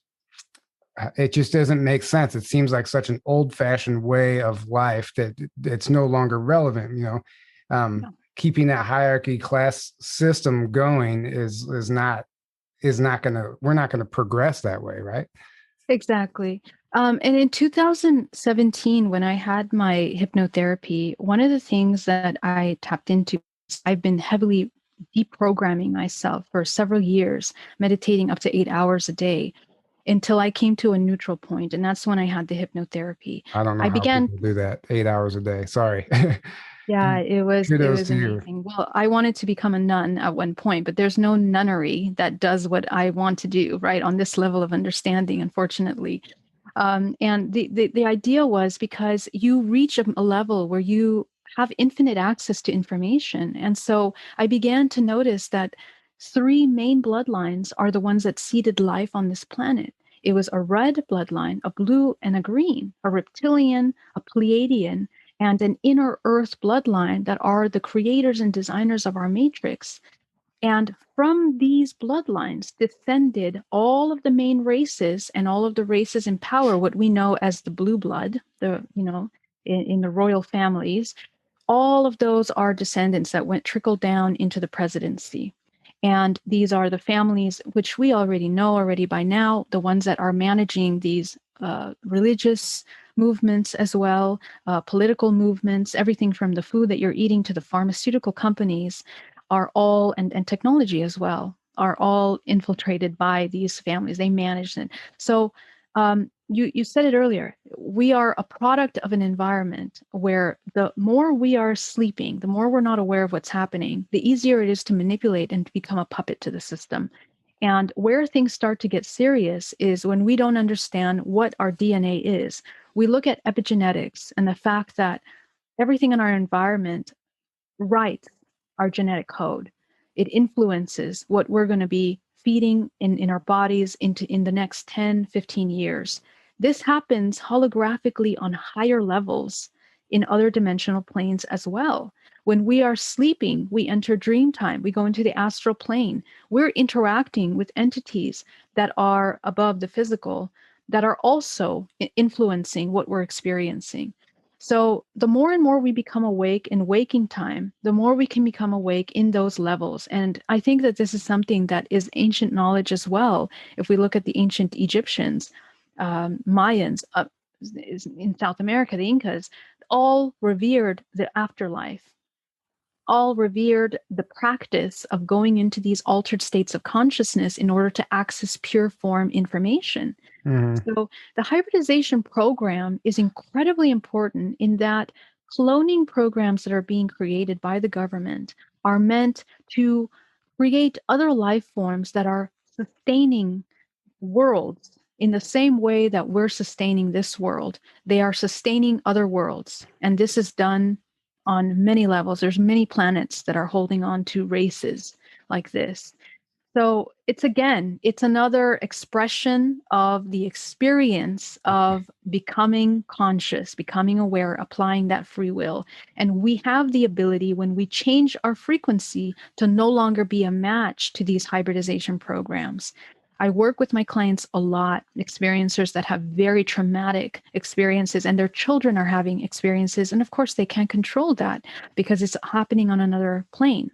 it just doesn't make sense. It seems like such an old-fashioned way of life that it's no longer relevant. Yeah. Keeping that hierarchy class system going is not gonna we're not gonna progress that way, right? Exactly. And in 2017, when I had my hypnotherapy, one of the things that I tapped into, I've been heavily deprogramming myself for several years, meditating up to 8 hours a day until I came to a neutral point. And that's when I had the hypnotherapy. I don't know I how began people do that 8 hours a day. Sorry. Yeah, it Kudos was to you. amazing. Well, I wanted to become a nun at one point, but there's no nunnery that does what I want to do, right? On this level of understanding, unfortunately. And the idea was because you reach a level where you have infinite access to information. And so I began to notice that three main bloodlines are the ones that seeded life on this planet. It was a red bloodline, a blue, and a green, a reptilian, a Pleiadian, and an inner earth bloodline that are the creators and designers of our matrix. And from these bloodlines descended all of the main races and all of the races in power, what we know as the blue blood, in the royal families. All of those are descendants that went trickled down into the presidency. And these are the families which we already know already by now, the ones that are managing these religious movements as well, political movements, everything from the food that you're eating to the pharmaceutical companies are all, and technology as well, are all infiltrated by these families. They manage it. So you said it earlier. We are a product of an environment where the more we are sleeping, the more we're not aware of what's happening, the easier it is to manipulate and to become a puppet to the system. And where things start to get serious is when we don't understand what our DNA is. We look at epigenetics and the fact that everything in our environment writes our genetic code. It influences what we're going to be feeding in our bodies in the next 10, 15 years. This happens holographically on higher levels in other dimensional planes as well. When we are sleeping, we enter dream time. We go into the astral plane. We're interacting with entities that are above the physical, that are also influencing what we're experiencing. So the more and more we become awake in waking time, the more we can become awake in those levels. And I think that this is something that is ancient knowledge as well. If we look at the ancient Egyptians, Mayans, in South America, the Incas, all revered the afterlife, all revered the practice of going into these altered states of consciousness in order to access pure form information. So the hybridization program is incredibly important in that cloning programs that are being created by the government are meant to create other life forms that are sustaining worlds in the same way that we're sustaining this world. They are sustaining other worlds. And this is done on many levels. There's many planets that are holding on to races like this. So it's another expression of the experience of becoming conscious, becoming aware, applying that free will. And we have the ability, when we change our frequency, to no longer be a match to these hybridization programs. I work with my clients a lot, experiencers that have very traumatic experiences, and their children are having experiences. And of course, they can't control that because it's happening on another plane.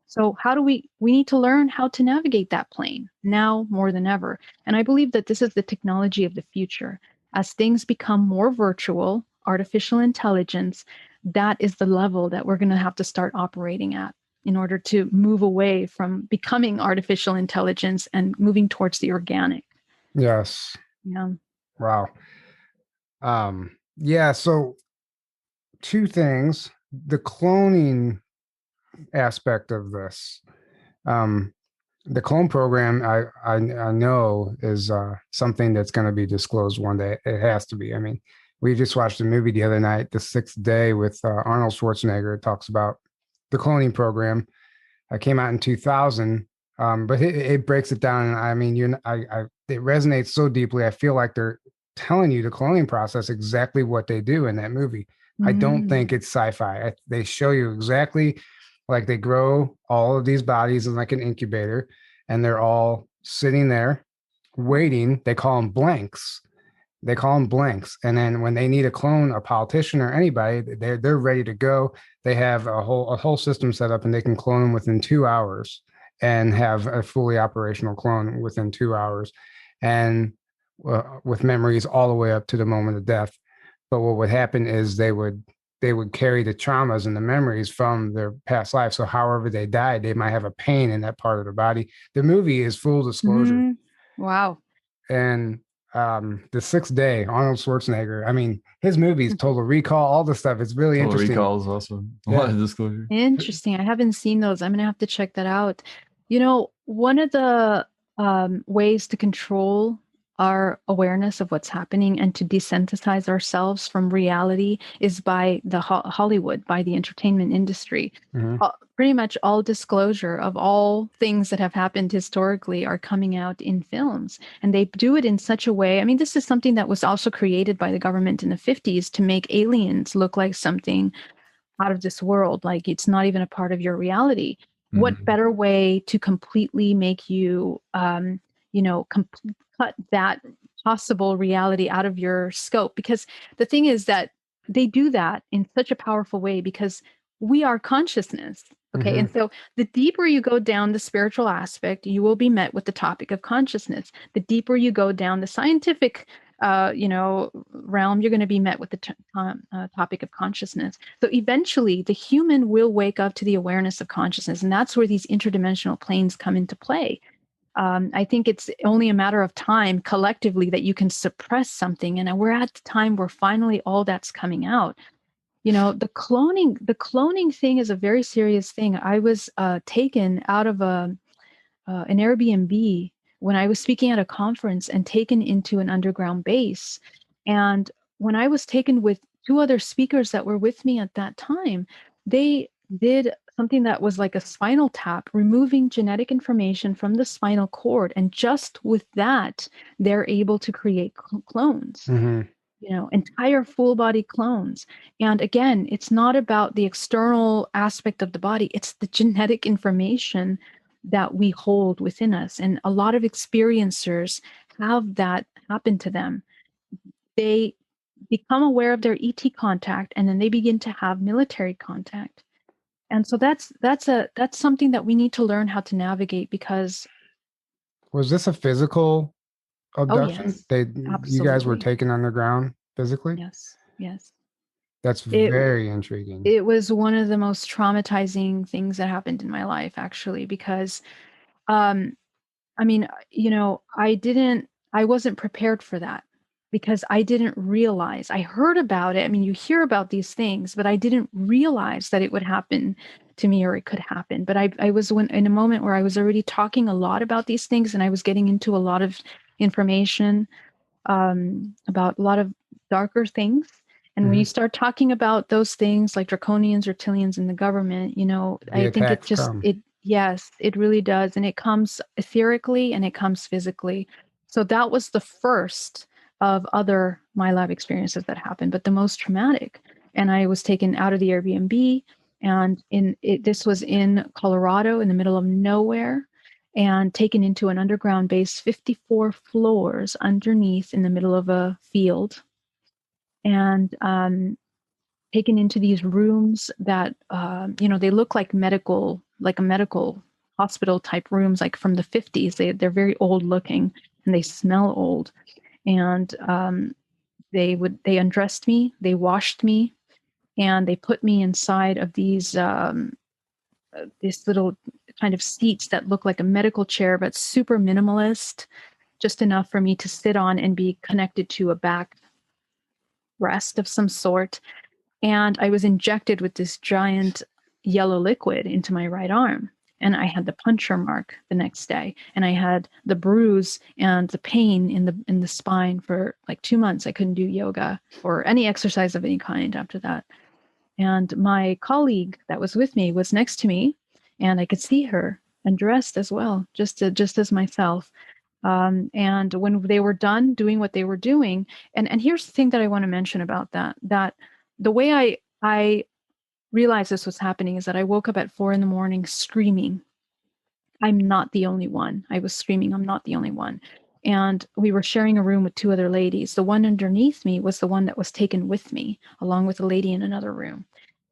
So how do we need to learn how to navigate that plane now more than ever. And I believe that this is the technology of the future. As things become more virtual, artificial intelligence, that is the level that we're going to have to start operating at in order to move away from becoming artificial intelligence and moving towards the organic. Yes. Yeah. Wow. Yeah. So two things, the cloning aspect of this. The clone program, I know is something that's going to be disclosed one day. It has to be. I mean, we just watched a movie the other night, The Sixth Day, with Arnold Schwarzenegger. It talks about the cloning program. It came out in 2000, but it breaks it down. And I mean, it resonates so deeply. I feel like they're telling you the cloning process exactly what they do in that movie. I don't think it's sci-fi. They show you exactly, like, they grow all of these bodies in like an incubator, and they're all sitting there waiting. They call them blanks. And then when they need a clone, a politician or anybody, they're ready to go. They have a whole system set up, and they can clone them within 2 hours and have a fully operational clone within 2 hours, and with memories all the way up to the moment of death. But what would happen is they would carry the traumas and the memories from their past life. So however they died, they might have a pain in that part of their body. The movie is full disclosure. Wow. And The Sixth Day, Arnold Schwarzenegger. I mean, his movies, Total Recall, all the stuff. It's really Total interesting. Recall is also a lot of disclosure. Interesting. I haven't seen those. I'm going to have to check that out. You know, one of the ways to control our awareness of what's happening and to desensitize ourselves from reality is by the Hollywood, by the entertainment industry. Pretty much all disclosure of all things that have happened historically are coming out in films. And they do it in such a way. I mean, this is something that was also created by the government in the 50s to make aliens look like something out of this world, like it's not even a part of your reality. What better way to completely make you, cut that possible reality out of your scope? Because the thing is that they do that in such a powerful way because we are consciousness. Okay. And so the deeper you go down the spiritual aspect, you will be met with the topic of consciousness. The deeper you go down the scientific realm, you're going to be met with the topic of consciousness. So eventually the human will wake up to the awareness of consciousness. And that's where these interdimensional planes come into play. I think it's only a matter of time collectively that you can suppress something. And we're at the time where finally all that's coming out. You know, the cloning thing is a very serious thing. I was taken out of an Airbnb when I was speaking at a conference and taken into an underground base. And when I was taken with two other speakers that were with me at that time, they did something that was like a spinal tap, removing genetic information from the spinal cord. And just with that, they're able to create clones. entire full body clones. And again, it's not about the external aspect of the body, it's the genetic information that we hold within us. And a lot of experiencers have that happen to them. They become aware of their ET contact, and then they begin to have military contact. And so that's something that we need to learn how to navigate, because Was this a physical abduction? yes, You guys were absolutely. taken underground physically? Yes. That's It very intriguing. it was one of the most traumatizing things that happened in my life, actually, because I mean, I wasn't prepared for that, because I didn't realize. I heard about it. I mean, you hear about these things, but I didn't realize that it would happen to me, or it could happen. But I was in a moment where I was already talking a lot about these things, and I was getting into a lot of information about a lot of darker things. And when you start talking about those things like draconians, reptilians, and the government, The I think attacks come. yes, it really does. And it comes etherically and it comes physically. So that was the first of other my lab experiences that happened, but the most traumatic. And I was taken out of the Airbnb, and this was in Colorado, in the middle of nowhere, and taken into an underground base, 54 floors underneath, in the middle of a field, and taken into these rooms that they look like a medical hospital type rooms, like from the 50s. They're very old looking, and they smell old. And they undressed me, they washed me, and they put me inside of these little kind of seats that look like a medical chair, but super minimalist, just enough for me to sit on and be connected to a back rest of some sort. And I was injected with this giant yellow liquid into my right arm. And I had the puncture mark the next day, and I had the bruise and the pain in the spine for like 2 months. I couldn't do yoga or any exercise of any kind after that. And my colleague that was with me was next to me, and I could see her undressed as well, just as myself. And when they were done doing what they were doing, and here's the thing that I want to mention about that the way I realized this was happening is that I woke up at 4 a.m. screaming, "I'm not the only one." I was screaming, "I'm not the only one." And we were sharing a room with 2 other ladies. The one underneath me was the one that was taken with me, along with a lady in another room.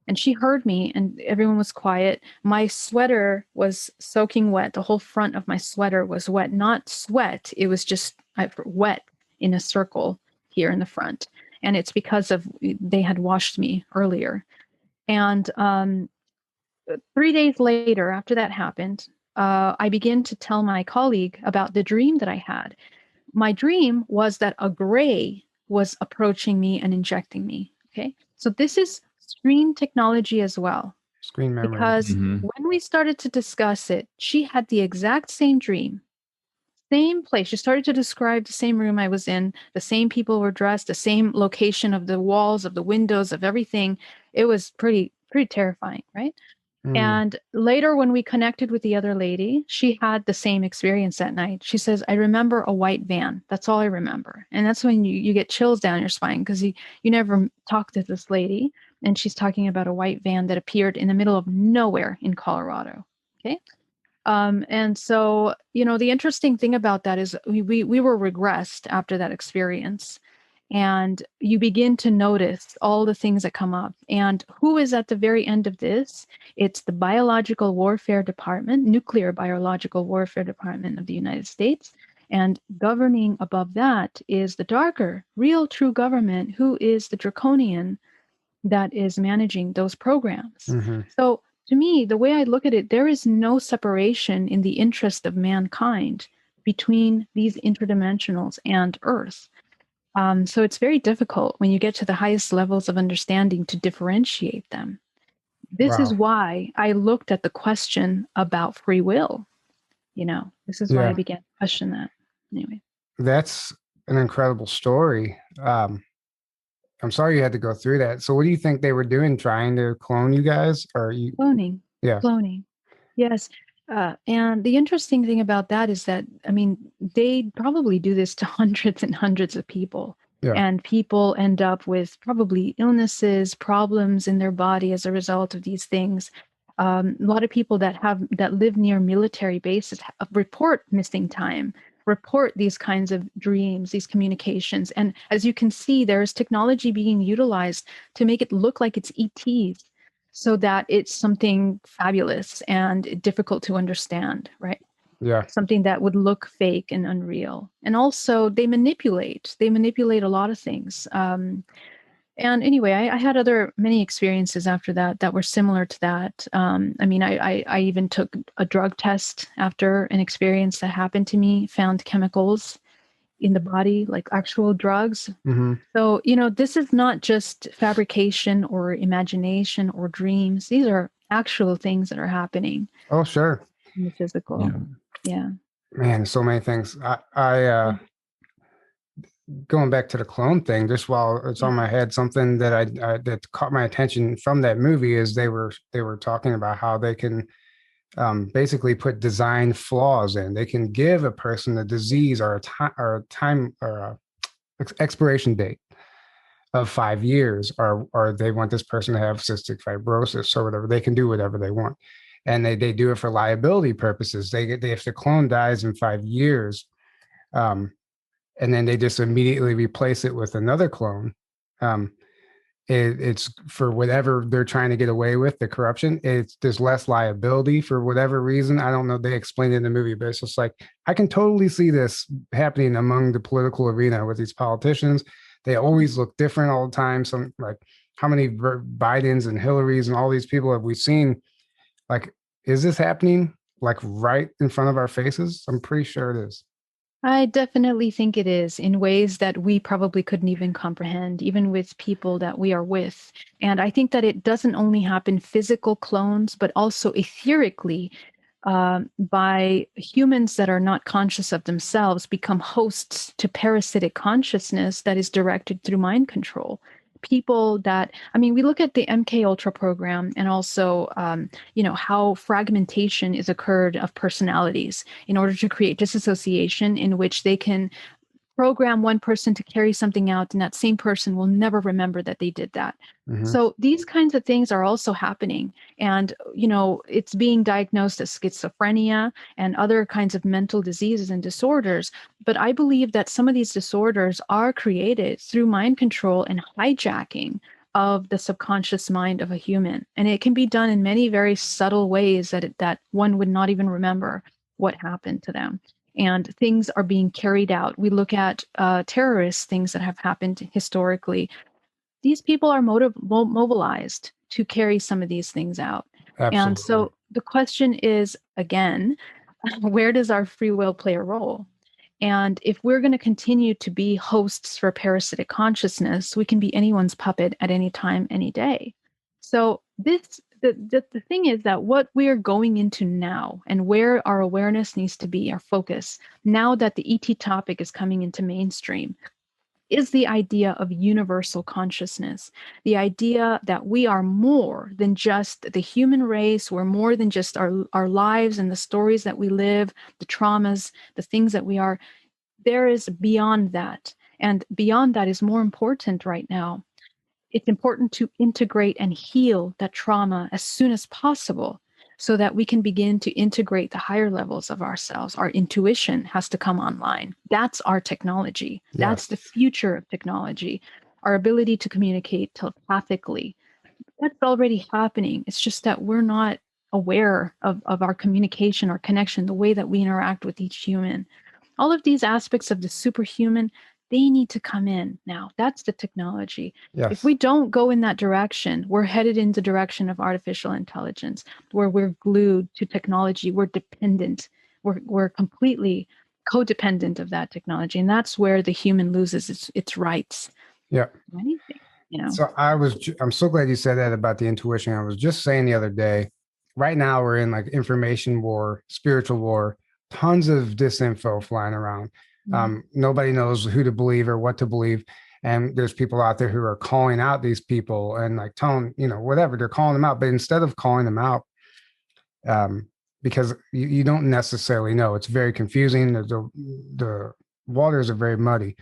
And she heard me, and everyone was quiet. My sweater was soaking wet. The whole front of my sweater was wet, not sweat. It was just wet in a circle here in the front. And it's because they had washed me earlier. And 3 days later, after that happened, I began to tell my colleague about the dream that I had. My dream was that a gray was approaching me and injecting me. Okay. So this is screen technology as well. Screen memory. Because when we started to discuss it, she had the exact same dream, same place. She started to describe the same room I was in, the same people were dressed, the same location of the walls, of the windows, of everything. It was pretty terrifying, right? And later, when we connected with the other lady, she had the same experience that night. She says, "I remember a white van. That's all I remember." And that's when you get chills down your spine, because you never talked to this lady. And she's talking about a white van that appeared in the middle of nowhere in Colorado. Okay. And so, the interesting thing about that is we were regressed after that experience. And you begin to notice all the things that come up. And who is at the very end of this? It's the Biological Warfare Department, Nuclear Biological Warfare Department of the United States. And governing above that is the darker, real, true government, who is the draconian that is managing those programs. So to me, the way I look at it, there is no separation in the interest of mankind between these interdimensionals and Earth. So it's very difficult when you get to the highest levels of understanding to differentiate them. This is why I looked at the question about free will. This is why I began to question that. Anyway. That's an incredible story. I'm sorry you had to go through that. So what do you think they were doing, trying to clone you guys? Or you Cloning. Yeah. Cloning. Yes. And the interesting thing about that is that, I mean, they probably do this to hundreds and hundreds of people. Yeah. And people end up with probably illnesses, problems in their body as a result of these things. A lot of people that live near military bases report missing time, report these kinds of dreams, these communications. And as you can see, there's technology being utilized to make it look like it's ETs, so that it's something fabulous and difficult to understand, right? Yeah. Something that would look fake and unreal. And also they manipulate a lot of things. And anyway, I had many experiences after that were similar to that. I mean, I even took a drug test after an experience that happened to me, found chemicals in the body, like actual drugs. Mm-hmm. So, this is not just fabrication or imagination or dreams. These are actual things that are happening Oh, sure. in the physical. Yeah. Man, so many things. I going back to the clone thing, just while it's on my head, something that I that caught my attention from that movie is they were talking about how they can basically put design flaws in. They can give a person a disease or a time or a expiration date of 5 years, or they want this person to have cystic fibrosis or whatever. They can do whatever they want, and they do it for liability purposes. They if the clone dies in 5 years, and then they just immediately replace it with another clone. Um, it's for whatever they're trying to get away with, the corruption. There's less liability for whatever reason. I don't know. They explained it in the movie, but it's just like I can totally see this happening among the political arena with these politicians. They always look different all the time. Some like how many Bidens and Hillarys and all these people have we seen? Like, is this happening like right in front of our faces? I'm pretty sure it is. I definitely think it is in ways that we probably couldn't even comprehend, even with people that we are with. And I think that it doesn't only happen physical clones, but also etherically, by humans that are not conscious of themselves become hosts to parasitic consciousness that is directed through mind control. People that, I mean, we look at the MK Ultra program and also, how fragmentation is occurred of personalities in order to create disassociation in which they can program one person to carry something out and that same person will never remember that they did that. Mm-hmm. So these kinds of things are also happening, and it's being diagnosed as schizophrenia and other kinds of mental diseases and disorders. But I believe that some of these disorders are created through mind control and hijacking of the subconscious mind of a human, and it can be done in many very subtle ways that one would not even remember what happened to them, and things are being carried out. We look at terrorist things that have happened historically. These people are mobilized to carry some of these things out. And Absolutely. so the question is, again, where does our free will play a role? And if we're going to continue to be hosts for parasitic consciousness, we can be anyone's puppet at any time, any day. So the thing is that what we are going into now and where our awareness needs to be, our focus, now that the ET topic is coming into mainstream, is the idea of universal consciousness, the idea that we are more than just the human race, we're more than just our lives and the stories that we live, the traumas, the things that we are. There is beyond that. And beyond that is more important right now. It's important to integrate and heal that trauma as soon as possible so that we can begin to integrate the higher levels of ourselves. Our intuition has to come online. That's our technology. Yes. That's the future of technology. Our ability to communicate telepathically. That's already happening. It's just that we're not aware of our communication, our connection, the way that we interact with each human. All of these aspects of the superhuman, they need to come in now. That's the technology. Yes. If we don't go in that direction, we're headed in the direction of artificial intelligence, where we're glued to technology. We're dependent. We're completely codependent of that technology. And that's where the human loses its rights. Yeah. Anything, So I'm so glad you said that about the intuition. I was just saying the other day, right now we're in like information war, spiritual war, tons of disinfo flying around. Nobody knows who to believe or what to believe. And there's people out there who are calling out these people and like telling, whatever, they're calling them out. But instead of calling them out, because you don't necessarily know, it's very confusing. The waters are very muddy.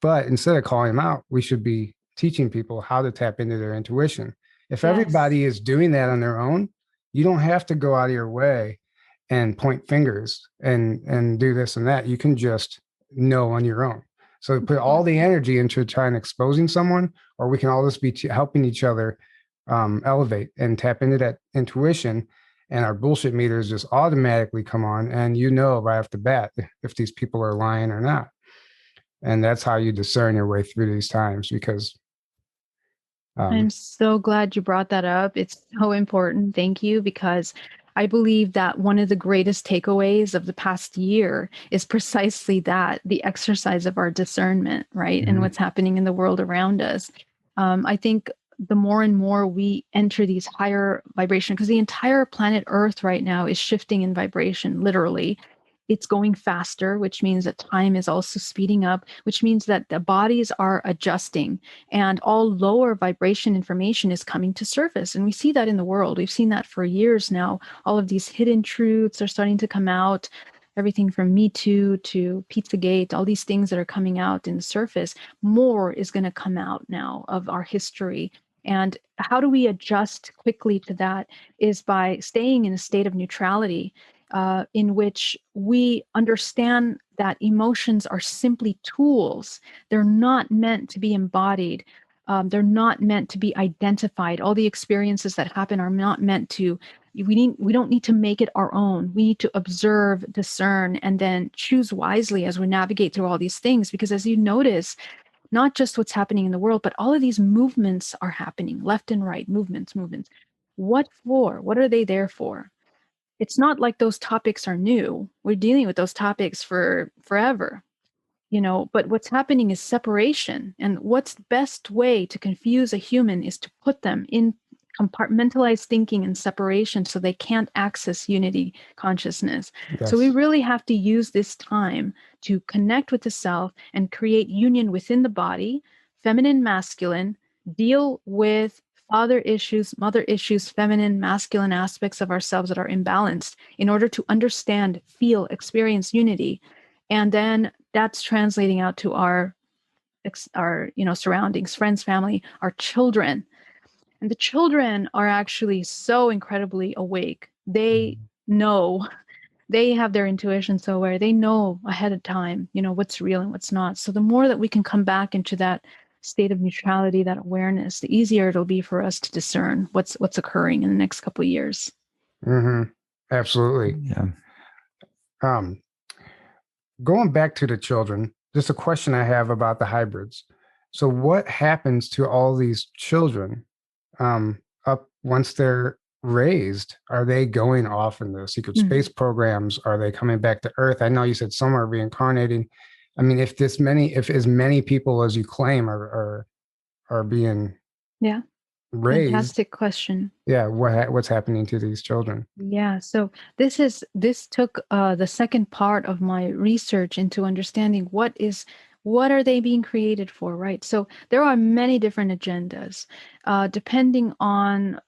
But instead of calling them out, we should be teaching people how to tap into their intuition. If Yes. everybody is doing that on their own, you don't have to go out of your way and point fingers and do this and that. You can just know on your own. So put all the energy into trying exposing someone, or we can all just be helping each other elevate and tap into that intuition, and our bullshit meters just automatically come on, and you know right off the bat if these people are lying or not. And that's how you discern your way through these times, because I'm so glad you brought that up. It's so important. Thank you, because I believe that one of the greatest takeaways of the past year is precisely that, the exercise of our discernment, right? And what's happening in the world around us. I think the more and more we enter these higher vibration, because the entire planet Earth right now is shifting in vibration, literally. It's going faster, which means that time is also speeding up, which means that the bodies are adjusting, and all lower vibration information is coming to surface. And we see that in the world. We've seen that for years now. All of these hidden truths are starting to come out. Everything from Me Too to Pizzagate, all these things that are coming out in the surface. More is going to come out now of our history. And how do we adjust quickly to that is by staying in a state of neutrality, in which we understand that emotions are simply tools. They're not meant to be embodied. They're not meant to be identified. All the experiences that happen are not meant to, we don't need to make it our own. We need to observe, discern, and then choose wisely as we navigate through all these things. Because as you notice, not just what's happening in the world, but all of these movements are happening, left and right, movements. What for? What are they there for? It's not like those topics are new. We're dealing with those topics for forever, but what's happening is separation. And what's the best way to confuse a human is to put them in compartmentalized thinking and separation so they can't access unity consciousness. yes. So we really have to use this time to connect with the self and create union within the body, feminine, masculine, deal with father issues, mother issues, feminine, masculine aspects of ourselves that are imbalanced in order to understand, feel, experience unity. And then that's translating out to our surroundings, friends, family, our children. And the children are actually so incredibly awake. They know, they have their intuition so aware. They know ahead of time, what's real and what's not. So the more that we can come back into that state of neutrality, that awareness, the easier it'll be for us to discern what's occurring in the next couple of years. Absolutely. Yeah. Going back to the children, just a question I have about the hybrids. So what happens to all these children up once they're raised? Are they going off in the secret space programs? Are they coming back to Earth? I know you said some are reincarnating. I mean, if as many people as you claim are being raised, fantastic question. Yeah, what's happening to these children? Yeah, so this took the second part of my research into understanding what are they being created for, right? So there are many different agendas, depending on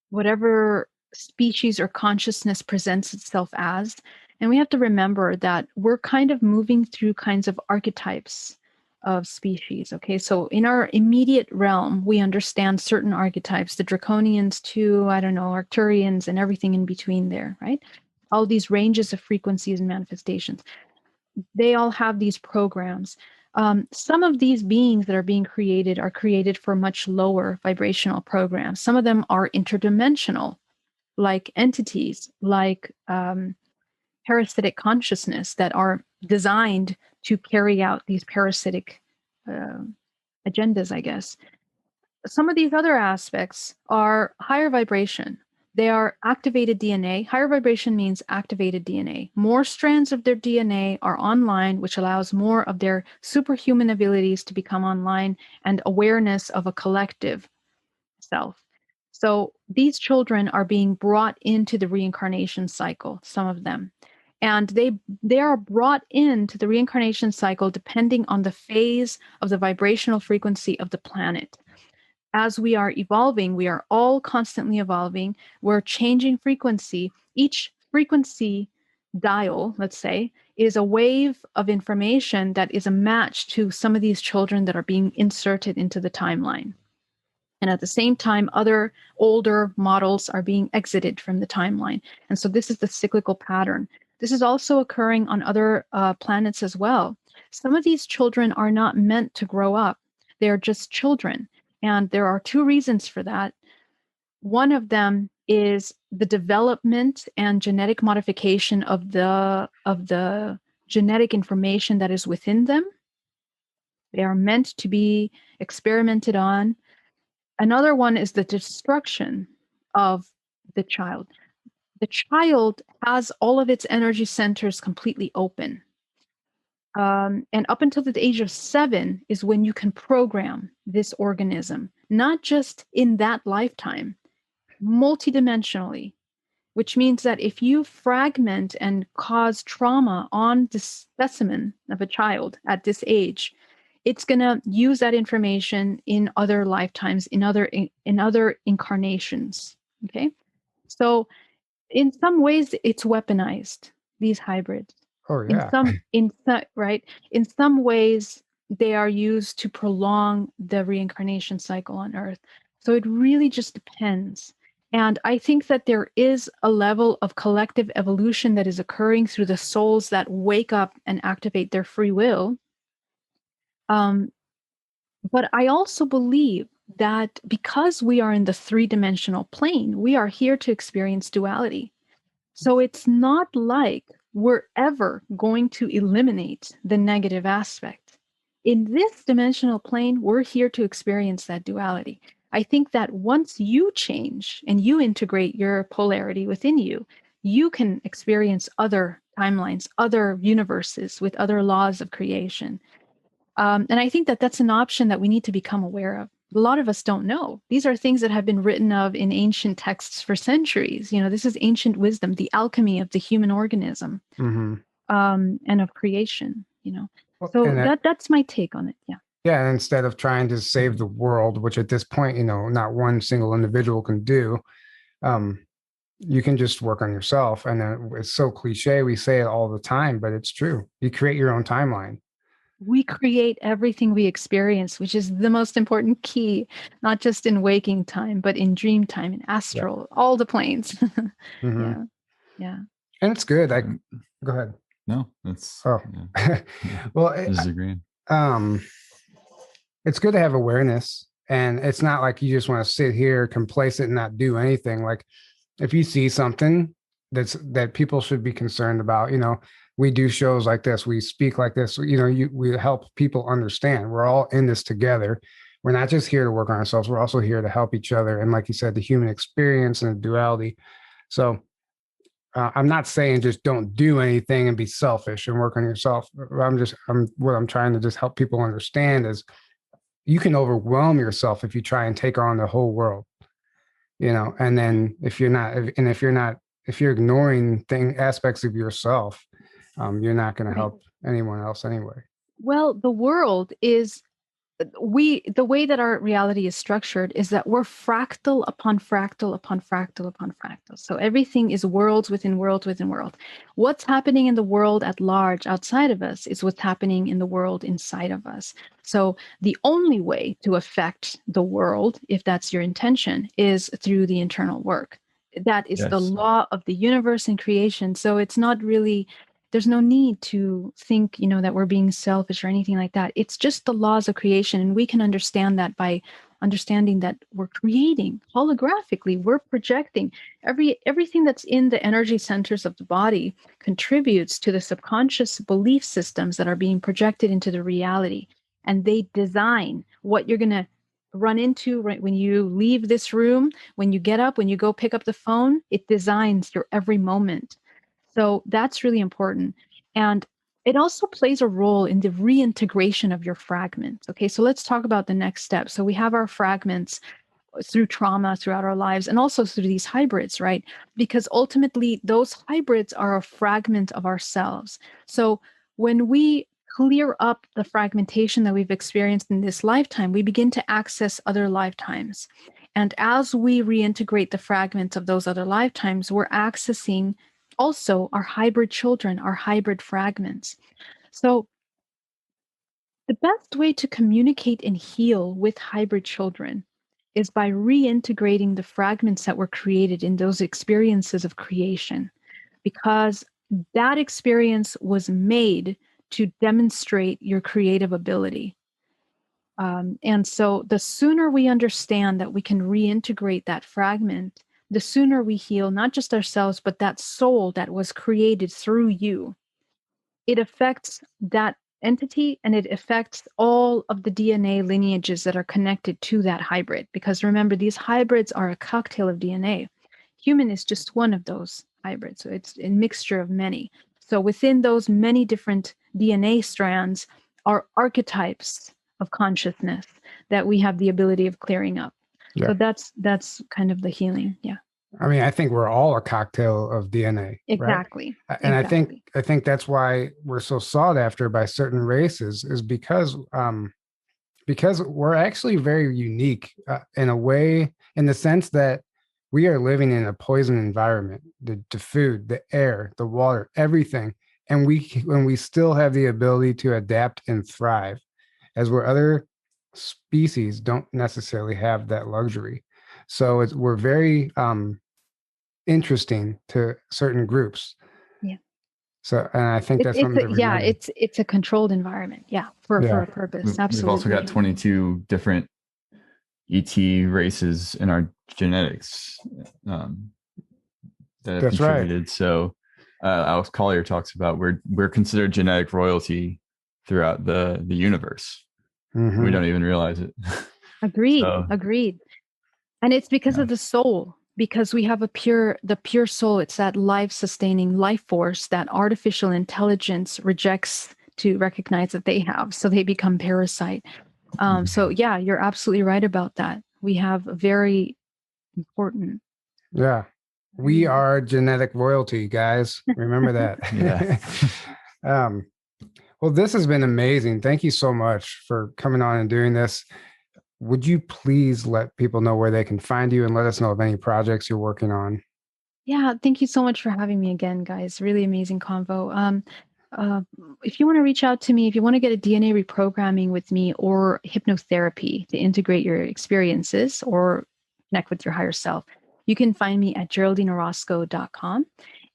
whatever species or consciousness presents itself as. And we have to remember that we're kind of moving through kinds of archetypes of species. Okay, so in our immediate realm, we understand certain archetypes, the Draconians to, Arcturians and everything in between there, right? All these ranges of frequencies and manifestations. They all have these programs. Some of these beings that are being created are created for much lower vibrational programs. Some of them are interdimensional, like entities, like parasitic consciousness that are designed to carry out these parasitic agendas, I guess. Some of these other aspects are higher vibration. They are activated DNA. Higher vibration means activated DNA. More strands of their DNA are online, which allows more of their superhuman abilities to become online and awareness of a collective self. So these children are being brought into the reincarnation cycle, some of them. And they are brought into the reincarnation cycle depending on the phase of the vibrational frequency of the planet. As we are evolving, we are all constantly evolving. We're changing frequency. Each frequency dial, let's say, is a wave of information that is a match to some of these children that are being inserted into the timeline. And at the same time, other older models are being exited from the timeline. And so this is the cyclical pattern. This is also occurring on other planets as well. Some of these children are not meant to grow up. They're just children. And there are two reasons for that. One of them is the development and genetic modification of the genetic information that is within them. They are meant to be experimented on. Another one is the destruction of the child. The child has all of its energy centers completely open. And up until the age of 7 is when you can program this organism, not just in that lifetime, multidimensionally, which means that if you fragment and cause trauma on the specimen of a child at this age, it's going to use that information in other lifetimes, in other incarnations. Okay, so in some ways, it's weaponized, these hybrids. Oh yeah. In some ways, they are used to prolong the reincarnation cycle on Earth. So it really just depends. And I think that there is a level of collective evolution that is occurring through the souls that wake up and activate their free will. But I also believe that because we are in the 3-dimensional plane, we are here to experience duality. So it's not like we're ever going to eliminate the negative aspect. In this dimensional plane, we're here to experience that duality. I think that once you change and you integrate your polarity within you, you can experience other timelines, other universes with other laws of creation. And I think that that's an option that we need to become aware of. A lot of us don't know. These are things that have been written of in ancient texts for centuries. This is ancient wisdom, the alchemy of the human organism, Mm-hmm. And of creation. Well, So and that's my take on it. Yeah. yeah, and instead of trying to save the world, which at this point, not one single individual can do, you can just work on yourself. And then it's so cliche, we say it all the time, but it's true. You create your own timeline. We create everything we experience, which is the most important key, not just in waking time, but in dream time, in astral, all the planes. Mm-hmm. Yeah. Yeah. And it's good. Go ahead. No, that's yeah. Well, disagreeing. It's good to have awareness, and it's not like you just want to sit here complacent and not do anything. Like if you see something that people should be concerned about, we do shows like this, we speak like this, we help people understand we're all in this together. We're not just here to work on ourselves, we're also here to help each other. And like you said, the human experience and the duality. So I'm not saying just don't do anything and be selfish and work on yourself. What I'm trying to just help people understand is you can overwhelm yourself if you try and take on the whole world, and then if you're ignoring aspects of yourself, you're not going to help anyone else anyway. Well, the world is the way that our reality is structured is that we're fractal upon fractal upon fractal upon fractal. So everything is worlds within worlds within world. What's happening in the world at large outside of us is what's happening in the world inside of us. So the only way to affect the world, if that's your intention, is through the internal work. That is the law of the universe and creation. So it's not really, there's no need to think, that we're being selfish or anything like that. It's just the laws of creation. And we can understand that by understanding that we're creating holographically, we're projecting everything that's in the energy centers of the body contributes to the subconscious belief systems that are being projected into the reality. And they design what you're going to run into right when you leave this room, when you get up, when you go pick up the phone, it designs your every moment. So that's really important. And it also plays a role in the reintegration of your fragments. Okay, so let's talk about the next step. So we have our fragments through trauma throughout our lives and also through these hybrids, right? Because ultimately those hybrids are a fragment of ourselves. So when we clear up the fragmentation that we've experienced in this lifetime, we begin to access other lifetimes. And as we reintegrate the fragments of those other lifetimes, we're accessing also our hybrid children, our hybrid fragments. So the best way to communicate and heal with hybrid children is by reintegrating the fragments that were created in those experiences of creation, because that experience was made to demonstrate your creative ability. And so the sooner we understand that we can reintegrate that fragment, the sooner we heal not just ourselves, but that soul that was created through you. It affects that entity, and it affects all of the DNA lineages that are connected to that hybrid. Because remember, these hybrids are a cocktail of DNA. Human is just one of those hybrids. So it's a mixture of many. So within those many different DNA strands are archetypes of consciousness that we have the ability of clearing up. Yeah. So that's kind of the healing. Yeah. I mean, I think we're all a cocktail of DNA, Exactly. right? And exactly. I think that's why we're so sought after by certain races, is because we're actually very unique in a way, in the sense that we are living in a poison environment, the food, the air, the water, everything, and we still have the ability to adapt and thrive, as where other species don't necessarily have that luxury. So we're very interesting to certain groups. Yeah. So, and I think that's something to remember. It's a controlled environment. Yeah, for a purpose. Absolutely. We've also got 22 different ET races in our genetics that have That's contributed. right. So Alex Collier talks about we're considered genetic royalty throughout the universe. Mm-hmm. We don't even realize it. Agreed. Agreed. And it's because of the soul, because we have the pure soul. It's that life-sustaining life force that artificial intelligence rejects to recognize that they have. So they become parasite. So yeah, you're absolutely right about that. We have a very important. Yeah. We are genetic royalty, guys. Remember that. Yeah. Well, this has been amazing. Thank you so much for coming on and doing this. Would you please let people know where they can find you, and let us know of any projects you're working on? Yeah, thank you so much for having me again, guys. Really amazing convo. If you want to reach out to me, if you want to get a DNA reprogramming with me or hypnotherapy to integrate your experiences or connect with your higher self, you can find me at geraldineorozco.com.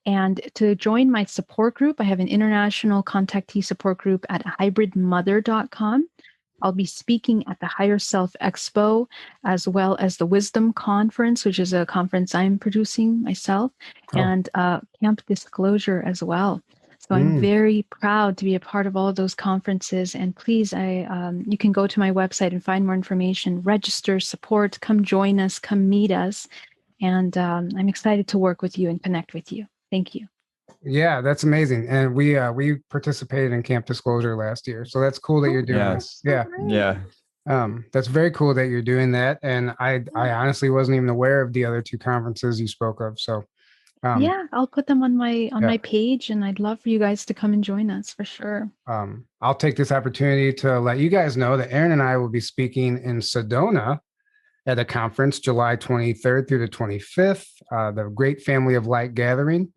And to join my support group, I have an international contactee support group at hybridmother.com. I'll be speaking at the Higher Self Expo, as well as the Wisdom Conference, which is a conference I'm producing myself, and Camp Disclosure as well. So I'm very proud to be a part of all of those conferences. And please, you can go to my website and find more information, register, support, come join us, come meet us. And I'm excited to work with you and connect with you. Thank you. Yeah, that's amazing. And we participated in Camp Disclosure last year. So that's cool that you're doing this. Yeah. Yeah. That's very cool that you're doing that. And I honestly wasn't even aware of the other two conferences you spoke of. So yeah, I'll put them on my page, and I'd love for you guys to come and join us for sure. I'll take this opportunity to let you guys know that Aaron and I will be speaking in Sedona at a conference July 23rd through the 25th, the Great Family of Light Gathering.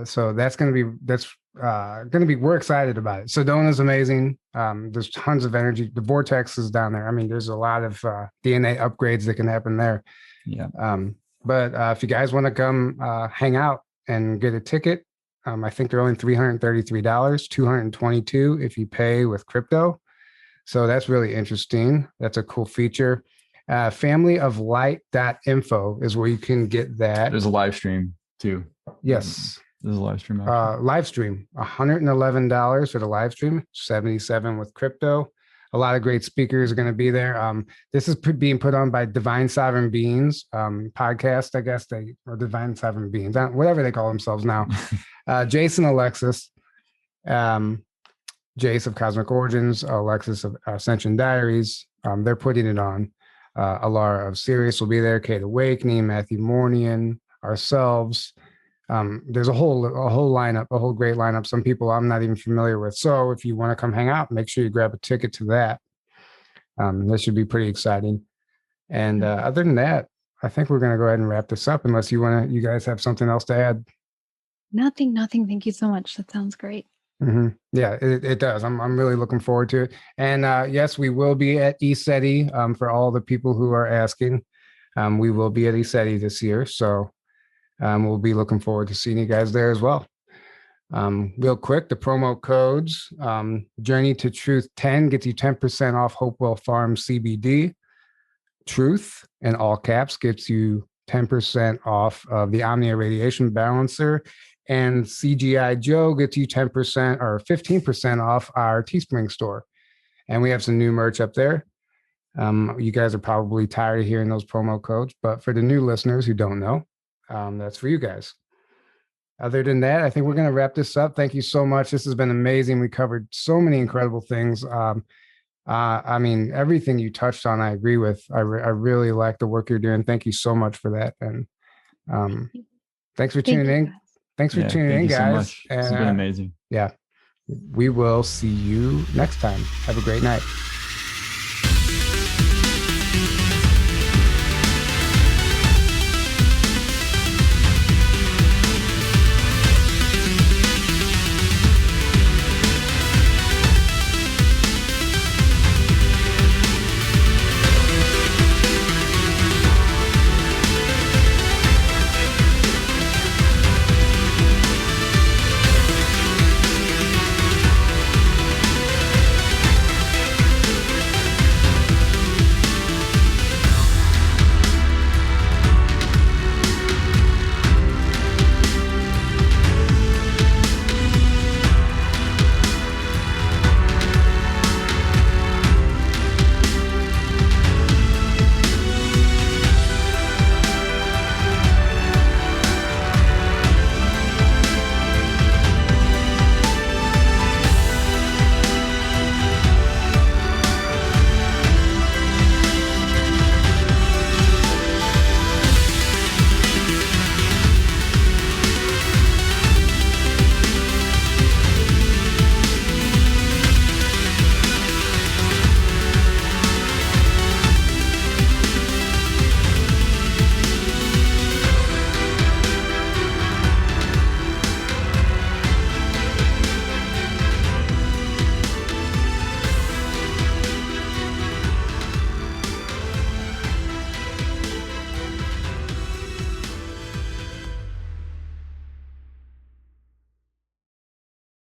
So that's going to be, we're excited about it. Sedona's amazing. There's tons of energy. The vortex is down there. I mean, there's a lot of DNA upgrades that can happen there. Yeah. But if you guys want to come hang out and get a ticket, I think they're only $333, $222 if you pay with crypto. So that's really interesting. That's a cool feature. Familyoflight.info is where you can get that. There's a live stream too. Yes. There's a live stream. Live stream, $111 for the live stream, $77 with crypto. A lot of great speakers are going to be there. This is being put on by Divine Sovereign Beings podcast, I guess, or Divine Sovereign Beings, whatever they call themselves now. Jason, Alexis, Jace of Cosmic Origins, Alexis of Ascension Diaries. They're putting it on. Alara of Sirius will be there. Kate Awakening, Matthew Mornian, ourselves. There's a whole lineup, a whole great lineup. Some people I'm not even familiar with. So if you want to come hang out, make sure you grab a ticket to that. This should be pretty exciting. And other than that, I think we're going to go ahead and wrap this up unless you guys have something else to add. Nothing. Thank you so much. That sounds great. Yeah, it does. I'm really looking forward to it. And yes, we will be at ESETI for all the people who are asking. We will be at ESETI this year. So we'll be looking forward to seeing you guys there as well. Real quick, the promo codes, Journey to Truth 10 gets you 10% off Hopewell Farm CBD. Truth in all caps gets you 10% off of the Omnia Radiation Balancer. And CGI Joe gets you 10% or 15% off our Teespring store. And we have some new merch up there. You guys are probably tired of hearing those promo codes, but for the new listeners who don't know, that's for you guys. Other than that, I think we're going to wrap this up. Thank you so much. This has been amazing. We covered so many incredible things. I mean, everything you touched on, I agree with. I really like the work you're doing. Thank you so much for that. And thanks for tuning in. Thanks for tuning in, guys. So much. It's been amazing. Yeah. We will see you next time. Have a great night.